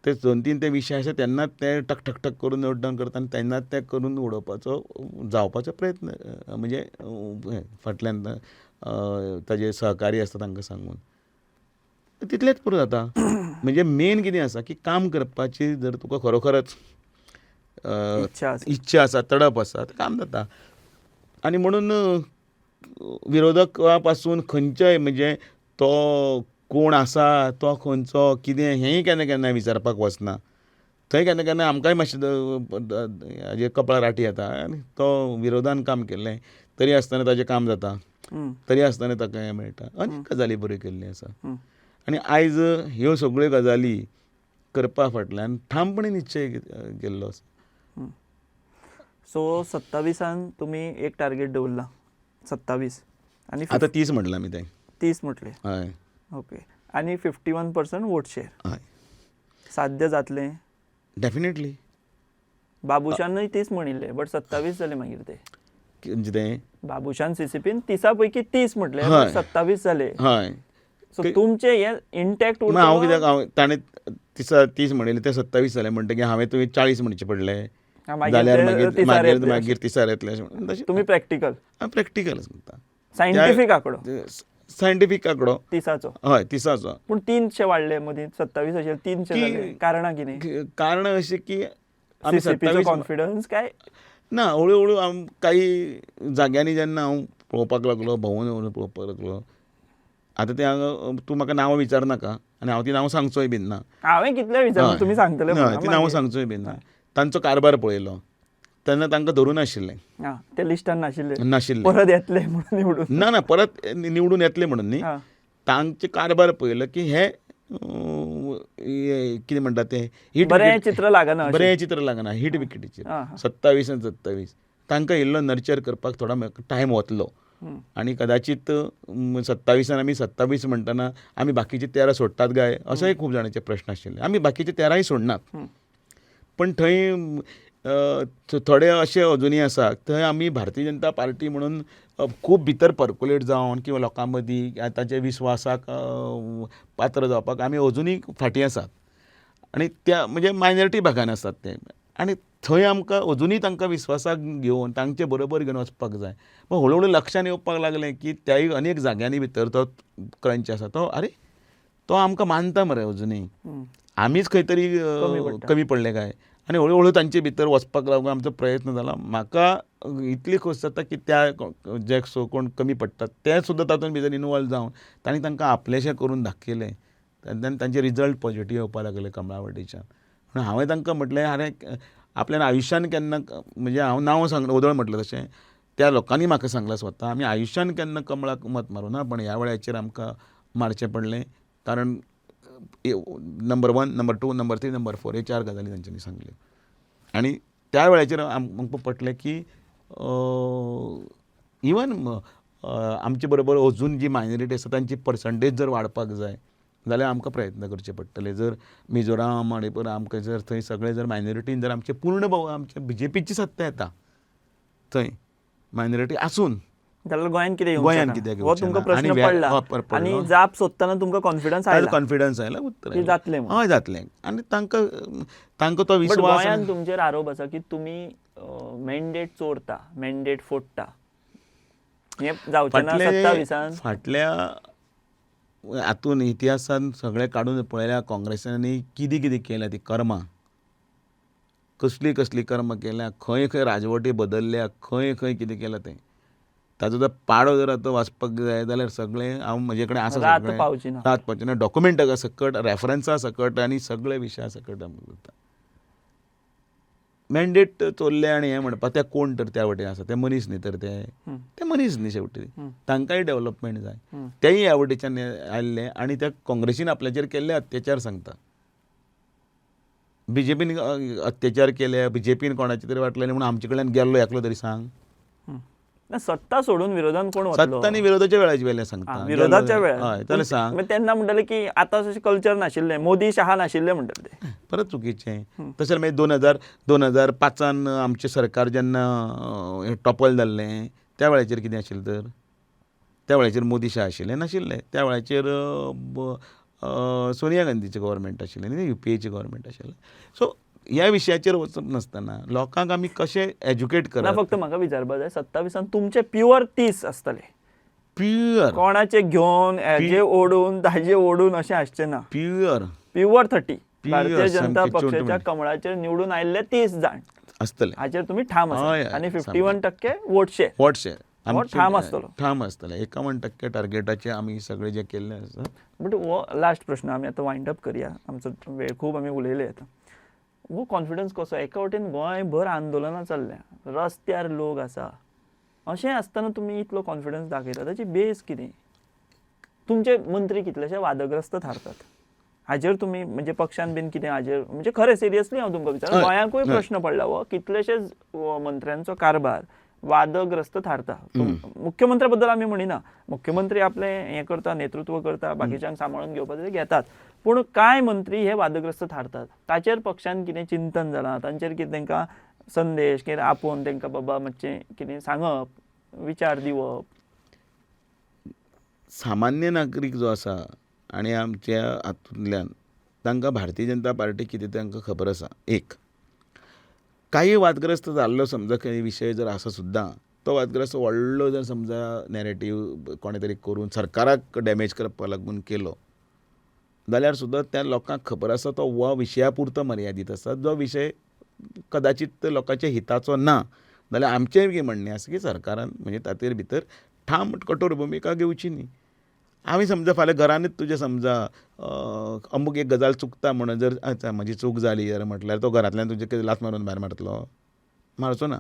ते 2-3 ते विशय आसा तेन्नाच ते टक टक टक करून नोट डावन करता आनी तेन्नाच ते करून उडोवपाचो जावपाचो प्रयत्न, म्हणजे फाटल्यान ताजे सहकारी आसता तांकां सांगून तितलेंच पुरो जाता. म्हणजे मेन कितें आसा की काम करपाची जर तुका खरोखरच इच्छा आसा, तडप आसा, तें काम जाता. आनी म्हणून विरोधका पासून खंयच्याय म्हणजे तो कोण आसा, तो खंयचो, कितें हेंय केन्ना केन्ना विचारपाक वचना. थंय केन्ना केन्ना आमकांय मातशें हाजे कपळार राटी येता आनी तो विरोधान काम केल्लें तरी आसतना ताजें काम जाता, तरी आसतना ताका हें मेळटा. अनेक गजाली बऱ्यो केल्ल्यो आसा. आनी आयज ह्यो सगळ्यो गजाली करपा फाटल्यान ठामपणी निश्चय केल्लो आसा. सो 27 तुमी एक टार्गेट दवरला, 27 आनी आतां 30 म्हटलां आमी तें. 30 म्हटले. हय ओके. आनी 51% वोट शेअर हय साध्य जातलें? डेफिनेटली. बाबुशानय 30 म्हणिल्ले बट 27 जाले मागीर ते. म्हणजे तें बाबुशान CCPन 30 पैकी 30 म्हटले हय. 27 जाले. हय सो तुमचे हे इंटॅक्ट मग हांव कित्याक ताणें 30 म्हणिल्ले ते 27 जाले म्हणटकीर हांवें तुवें 40 म्हणचे पडले जाल्यार मागीर मागीर मागीर 30 येतले अशें म्हणून तशें तुम्ही प्रॅक्टिकल प्रॅक्टिकल सांगता. सायंटिफीक आंकडो सायंटिफीक आंकडो 30 हय 30 पूण 300 वाडले मदीं 27 अशें 300 जाले. कारणां कितें? कारण अशें की आमी CCPचो 27 कॉन्फिडन्स काय? ना हळू हळू काही जाग्यांनी जेन्ना हांव पळोवपाक लागलो भोंवून पळोवपाक लागलो. आतां तें हांगा तूं म्हाका नांवां विचारनाका आनी हांव ती नांवां सांगचोय बीन ना. हांवें कितले विचारलें तुमी सांगतले हय ती नांवां सांगचोय बीन ना. तांचो कारबार पळयलो तेन्ना तांकां धरून नाशिल्लें. हां ते लिस्टान नाशिल्ले. नाशिल्लें परत येतले म्हणून निवडून. ना ना परत निवडून येतले म्हणून न्ही. हां. तांचे कारबार पळयलो की हे कितें म्हणटा तें हीट बरें चित्र लागना अशें. बरें चित्र लागना हीट विकेटीचेर हां. 27 आनी 27 तांकां इल्लो नर्चर करपाक थोडो टायम वतलो. आनी कदाचित 27 आमी 27 म्हणटना आमी बाकीचे 13 सोडटात काय असोय खूब जाणांचे प्रश्न आशिल्ले. आमी बाकीचे 13य सोडनात. पण थंय थोडे अशे अजुनी आसा थंय आमी भारतीय जनता पार्टी म्हणून खूब भितर पर्कुलेट जावन किंवा लोकां मदीं ताचे विस्वासाक पात्र जावपाक आमी अजुनी फाटीं आसात. आनी त्या म्हणजे मायनॉरिटी भागान आसात ते. आनी थंय आमकां अजुनी तांकां विस्वासाक घेवन तांचे बरोबर घेवन वचपाक जाय. पूण हळू हळू लक्षांत येवपाक लागलें की त्याय अनेक जाग्यांनी भितर तो क्रंच आसा तो आरे तो आमकां मानता मरे अजुनी आमीच खंय तरी कमी पडले काय. आनी हळू हळू तांचे भितर वचपाक लागून आमचो प्रयत्न जाला. म्हाका इतली खोस जाता की त्या जे कोण कमी पडटात ते सुद्दां तातूंत भितर इनवॉल्व जावन तांणी तांकां आपलेशें करून दाखयलें. तेन्ना तांचे रिजल्ट पॉजिटीव येवपाक लागले कमळावडीच्यान. म्हणून हांवें तांकां म्हटलें आरे आपल्यान आयुश्यान केन्ना म्हणजे हांव नांव सांगलें वदळ म्हटलें तशें त्या लोकांनी म्हाका सांगलां स्वता आमी आयुश्यान केन्ना कमळाक मत मारूं ना पण ह्या वेळाचेर आमकां मारचें पडलें. कारण नंबर 1 नंबर 2 नंबर 3 नंबर 4 हे 4 गजाली तांच्यांनी सांगल्यो. आनी त्या वेळाचेर आमकां पटलें की इवन आमचे बरोबर अजून जी मायनॉरिटी आसा तांची पर्संटेज जर वाडपाक जाय जाल्यार आमकां प्रयत्न करचे पडटले. जर मिझोराम मणिपूर आमकां जर थंय सगळे जर मायनॉरिटीन जर आमचे पूर्ण आमचे BJPची सत्ता येता थंय मायनॉरिटी आसून जाल्यार गोंयान कितें गोंयान कित्याक हो तुमकां प्रश्न पडला आनी जाप सोदतना तुमकां कॉन्फिडन्स आयला. कॉन्फिडन्स आयला उत्तर जातलें हय जातलें. आनी तांकां तो विश्वास गोंयान तुमचेर आरोप आसा की तुमी मॅन्डेट चोरता मॅन्डेट फोडटा. हें जावचें ना 27 फाटल्या हातून इतिहासान सगळें काडून पळयल्यार काँग्रेसांनी कितें कितें केल्यां ती कर्मां कसली कसली कर्मां केल्या खंय खंय राजवटी बदलल्या खंय खंय कितें केलां तें ताजो जर पाडो जर आतां वाचपाक जाय जाल्यार सगळें हांव म्हजे कडेन आसा रात पावची ना डॉक्युमेंटा सकट रेफरन्सा सकट आनी सगळे विशया सकट आमकां करता. मॅन्डेट चोरले आनी हें म्हणपाक ते कोण तर त्या वटेन आसा ते मनीस न्ही तर ते मनीस न्ही शेवटी तांकांय डेवलपमेंट जाय. तेय ह्या वटेच्यान आयिल्ले आनी त्या काँग्रेसीन आपल्याचेर केल्ले अत्याचार सांगता. BJPन अत्याचार केले BJPन कोणाचे तरी वाटलेले म्हणून आमचे कडल्यान गेल्लो एकलो तरी सांग. सत्ता सोडून विरोधान कोण वतलो? सत्ता आनी विरोधाच्या वेळाची वेलें सांगता. विरोधाच्या वेळार हय जाल्यार सांग. तेन्ना म्हणटाले की आतां अशें कल्चर नाशिल्लें मोदी शहा नाशिल्ले म्हणटाले ते. परत चुकीचें. तशें मागीर 2005 आमचें सरकार जेन्ना टॉपल जाल्लें त्या वेळाचेर कितें आशिल्लें तर त्या वेळाचेर मोदी शाह आशिल्ले नाशिल्ले. त्या वेळाचेर सोनिया गांधीचें गव्हर्मेंट आशिल्लें न्ही UPAचें गव्हर्मेंट आशिल्लें. सो ह्या विशयाचेर वचप नासतना लोकांक आमी कशें एज्युकेट करप. फक्त म्हाका विचारपाक जाय 27 तुमचे प्युअर 30 आसतले प्युअर कोणाचे घेवन हेजे ओडून ताजे ओडून अशें आसचें ना. प्युअर 30 भारतीय जनता पक्षाच्या कमळाचेर निवडून आयिल्ले 30 जाण आसतले हाचेर तुमी ठाम आसात. आनी 51% वोट शेअर ठाम आसतलो. ठाम आसतले 51% टार्गेटाचे आमी सगळे जे केल्ले आसा. बट हो लास्ट प्रश्न आमी आतां वायंड अप करया. आमचो वेळ खूब आमी उलयले आतां. हो कॉन्फिडन्स कसो एका वटेन गोंयभर आंदोलनां चल्ल्या रस्त्यार लोक आसा अशें आसतना तुमी इतलो कॉन्फिडन्स दाखयता ताची बेस कितें तुमचे मंत्री कितलेशे वादग्रस्त थारतात हाजेर तुमी म्हणजे पक्षान बीन कितें हाजेर म्हणजे खरें सिरियसली हांव तुमकां विचार गोंयाकूय प्रश्न पडला हो कितलेशेच मंत्र्यांचो कारभार वादग्रस्त थारता मुख्यमंत्र्या बद्दल आमी म्हणिना मुख्यमंत्री आपले हें करता नेतृत्व करता बाकीच्यांक सांबाळून घेवपाचें ते घेतात पूण कांय मंत्री हे वादग्रस्त थारतात ताचेर पक्षान कितें चिंतन जालां तांचेर कितें तांकां संदेश कितें आपोवन तांकां बाबा मातशें कितें सांगप विचार दिवप सामान्य नागरीक जो आसा आनी आमच्या हातूंतल्यान तांकां भारतीय जनता पार्टी कितें तांकां खबर आसा एक काही वादग्रस्त जाल्लो समजा खंय विशय जर आसा सुद्दां तो वादग्रस्त व्हडलो जर समजा नॅरेटीव कोणे तरी करून सरकाराक डॅमेज करपा लागून केलो जाल्यार सुद्दां त्या लोकांक खबर आसा तो हो विशया पुरतो मर्यादीत आसा जो विशय कदाचित लोकांच्या हिताचो ना जाल्यार आमचें कितें म्हणणें आसा की सरकारान म्हणजे ताचेर भितर ठाम कठोर भुमिका घेवची न्ही आमी समजा फाल्यां घरानूच तुजे समजा अमूक एक गजाल चुकता म्हणून जर म्हजी चूक जाली जाल्यार म्हटल्यार तो घरांतल्यान तुजे कितें लात मारून भायर मारतलो मारचो ना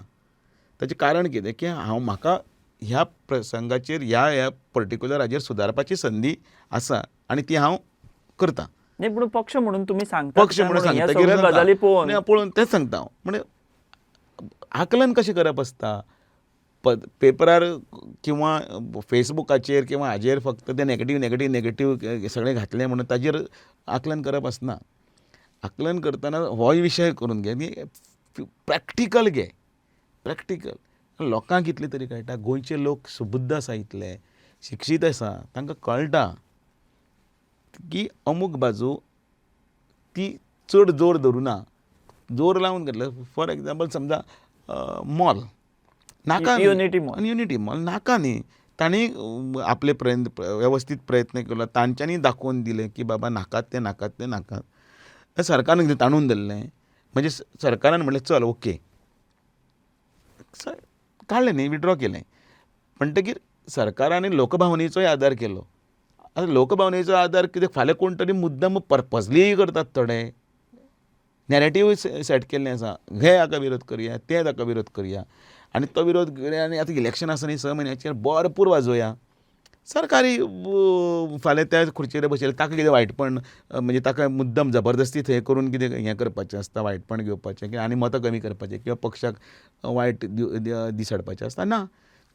ताचें कारण कितें की म्हाका ह्या प्रसंगाचेर ह्या पर्टिक्युलर हाजेर सुदारपाची संदी आसा आनी ती हांव करतां नाही पूण पक्ष म्हणून तुमी सांगता पक्ष म्हणून सांगता गजाली पळोवन पळोवन तेच सांगता हांव म्हणजे आकलन कशें करप आसता पेपरार किंवा फेसबुकाचेर किंवा हाजेर फक्त ते नेगेटीव सगळें घातलें म्हणून ताजेर आकलन करप आसना आकलन करतना होय विशय करून घे न्ही प्रॅक्टिकल घे प्रॅक्टिकल लोकांक कितले तरी कळटा गोंयचे लोक सुबुद्ध आसा इतले शिक्षीत आसा तांकां कळटा की अमूक बाजू ती चड जोर धरुना जोर लावन घेतले फॉर एग्जाम्पल समजा मॉल नाका युनिटी मॉल नाका न्ही तांणी आपले वेवस्थीत प्रयत्न केलो तांच्यांनी दाखोवन दिलें की बाबा नाकात तें सरकारान कितें ताणून धरलें म्हणजे सरकारान म्हणलें चल ओके काडलें न्ही विड्रॉ केलें म्हणटकीर सरकारान लोकभावनेचोय आदार केलो आतां लोकभावनेचो आदार कितें फाल्यां कोण तरी मुद्दम पर्पजली करतात थोडे नॅरेटीव सेट केल्लें आसा हे हाका विरोध करया ते हाका विरोध करया आनी तो विरोध करया आनी आतां इलेक्शन आसा न्ही 6 म्हयन्याचेर भरपूर वाजोवया सरकारी फाल्यां त्या खुर्चेर बसयले ताका कितें वायटपण म्हणजे ताका मुद्दम जबरदस्ती थंय करून कितें हें करपाचें आसता वायटपण घेवपाचें आनी मतां कमी करपाचें किंवा पक्षाक वायट दीस हाडपाचें आसता ना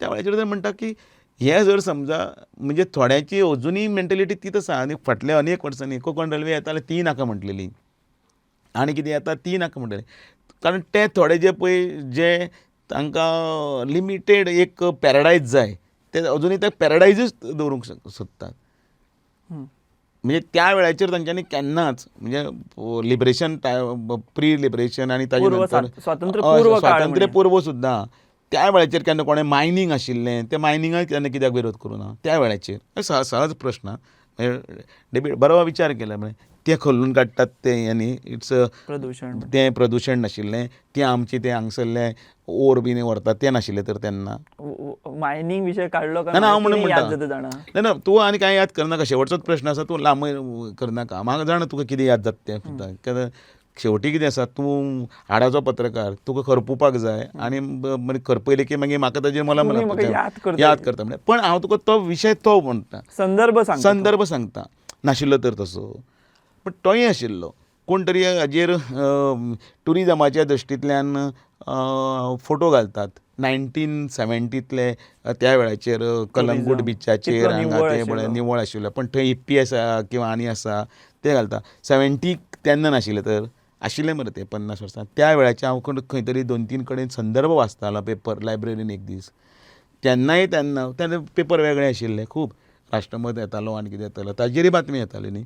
त्या वेळाचेर जर म्हणटा की हे जर समजा म्हणजे थोड्यांची अजुनूय मेंटेलिटी तीच आसा आनी फाटल्या अनेक वर्सांनी कोंकण रेल्वे येता जाल्यार ती नाका म्हटलेली आनी कितें येता ती नाका म्हणटलें कारण ते थोडे जे पळय जे तांकां लिमिटेड एक पॅराडायज जाय ते अजुनूय ते पॅराडायजूच दवरूंक सोदतात म्हणजे त्या वेळाचेर तांच्यांनी केन्नाच म्हणजे लिबरेशन प्री लिबरेशन आनी ताचे नंतर स्वातंत्र्य पूर्व सुद्दां त्या वेळाचेर केन्ना कोणें मायनींग आशिल्लें त्या मायनिंगाक केन्ना कित्याक विरोध करूं ना त्या वेळाचेर सहज प्रश्न डेबीट बरो विचार केला म्हणजे ते खोलून काडटात ते न्ही इट्स प्रदूशण तें प्रदूशण नाशिल्लें तें आमचें तें हांगसरलें ओर बीन व्हरतात तें नाशिल्लें तर तेन्ना मायनींग विशय काडलो ना हांव म्हणून म्हणटा ना तूं आनी कांय याद करनाका शेवटचोच प्रश्न आसा तूं लांब करनाका म्हाका जाणा तुका कितें याद जाता तें सुद्दां कित्याक शेवटी कितें आसा तूं हाडाचो पत्रकार तुका खरपुपाक जाय आनी खरपयलें की मागीर म्हाका ताजेर मलम याद करता म्हणजे पण हांव तुका तो विशय तो म्हणटा संदर्भ सांगता नाशिल्लो तर तसो पण तोय आशिल्लो कोण तरी हाजेर ट्युरिजमाच्या दृश्टींतल्यान फोटो घालतात 1970तले त्या वेळाचेर कलंगूट बिचाचेर हांगा ते निवळ आशिल्लो पण थंय इप्पी आसा किंवा आनी आसा ते घालता 70 तेन्ना नाशिल्लें तर आशिल्लें मरे ते 50 वर्सां त्या वेळाचे हांव खंय तरी 2-3 कडेन संदर्भ वाचतालो पेपर लायब्ररीन एक दीस तेन्ना पेपर वेगळे आशिल्ले खूब राष्ट्रमत येतालो आनी कितें येतालो ताजेरय बातमी येताली न्ही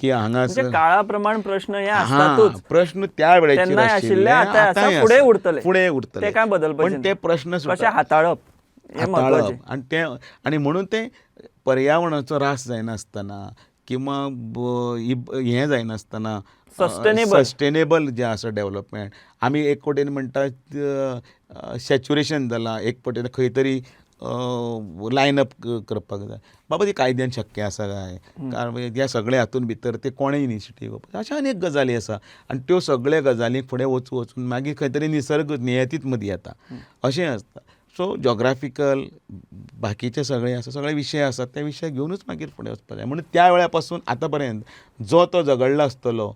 की हांगा काळा प्रमाण प्रश्न हे आसतातूच प्रश्न त्या वेळाचेर आशिल्ले फुडें उरतले काय बदल पण ते प्रश्न कशें हाताळप आनी म्हणून ते पर्यावरणाचो ऱ्हास जायनासतना किंवा हें जायनासतना सस्टेनेबल जें आसा डेवलपमेंट आमी एक वटेन म्हणटा सॅच्युरेशन जालां एक वटेन खंय तरी लायनअप करपाक जाय. बाबा ती कायद्यान शक्य आसा काय, कारण ह्या सगळ्या हातून भितर ते कोणें इनिशिएटीव घेवपाक, अशा अनेक गजाली आसा आनी त्यो सगळ्या गजालींक फुडें वचून मागीर खंय तरी निसर्ग नियतीच मदीं येता अशें आसता. सो जॉग्राफिकल बाकीचे सगळे आसा, सगळे विशय आसात ते विशय घेवनूच मागीर फुडें वचपाक जाय. म्हणून त्या वेळा पासून आतां पर्यंत जो तो झगडलो आसतलो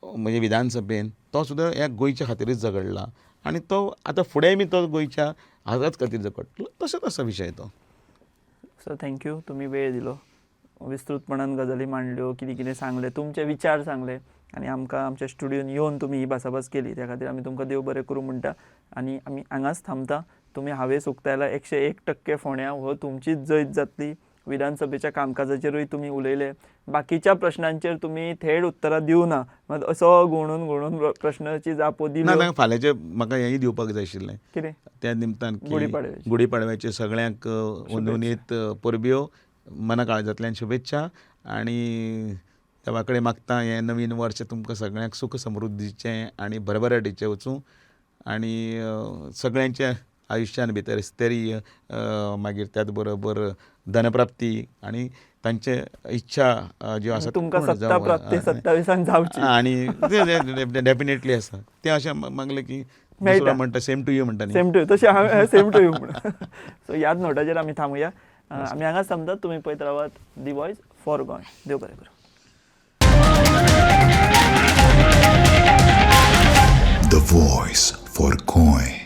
म्हणजे विधानसभेन, तो सुद्दां ह्या गोंयच्या खातीरच झगडला आनी तो आतां फुडेंय बी तो गोंयच्या आझाद खातीर झगडटलो. तसोच आसा विशय तो. सर थँक्यू, तुम्ही वेळ दिलो, विस्तृतपणान गजाली मांडल्यो, कितें कितें सांगलें, तुमचे विचार सांगले आनी आमकां आमच्या स्टुडियोन येवन तुमी ही भासाभास केली, त्या खातीर आमी तुमकां देव बरें करूं म्हणटा आनी आमी हांगाच थांबता. तुमी हावेस उक्तायला 101% फोंड्या हो तुमचीच जैत जातली. विधानसभेच्या कामकाजाचेरूय तुमी उलयले, बाकीच्या प्रश्नांचेर तुमी थेट उतरां दिवना, मात असो घुंवडून प्रश्नाची जापो ना दिल्यो. ना फाल्यांचे म्हाका हेंय दिवपाक जाय आशिल्लें कितें त्या निमतान की गुढीपाडव्याची. गुढीपाडव्याचे सगळ्यांक उन्होंनीत परब्यो, मना काळजांतल्यान शुभेच्छा आनी देवा कडेन मागता हें नवीन वर्स तुमकां सगळ्यांक सुख समृद्धीचें आनी भरभराटीचें वचूं आनी सगळ्यांच्या आयुश्यान भितर स्थैर्य, मागीर त्याच बरोबर धनप्राप्ती आनी तांचे इच्छा ज्यो आसा तुमकां सत्ता प्राप्ती 27 जावची आनी डेफिनेटली आसा तें अशें मागलें की दुसरो म्हणटा सेम टू यू म्हणटा न्ही. सेम टू यू, तशें हांवें सेम टू यू म्हणून. सो ह्याच नोटाचेर आमी थांबुया. आमी हांगाच थांबतात. तुमी पळयत रावात दी वॉयस फॉर गोंय. देव बरें करूं. The Voice for Goy.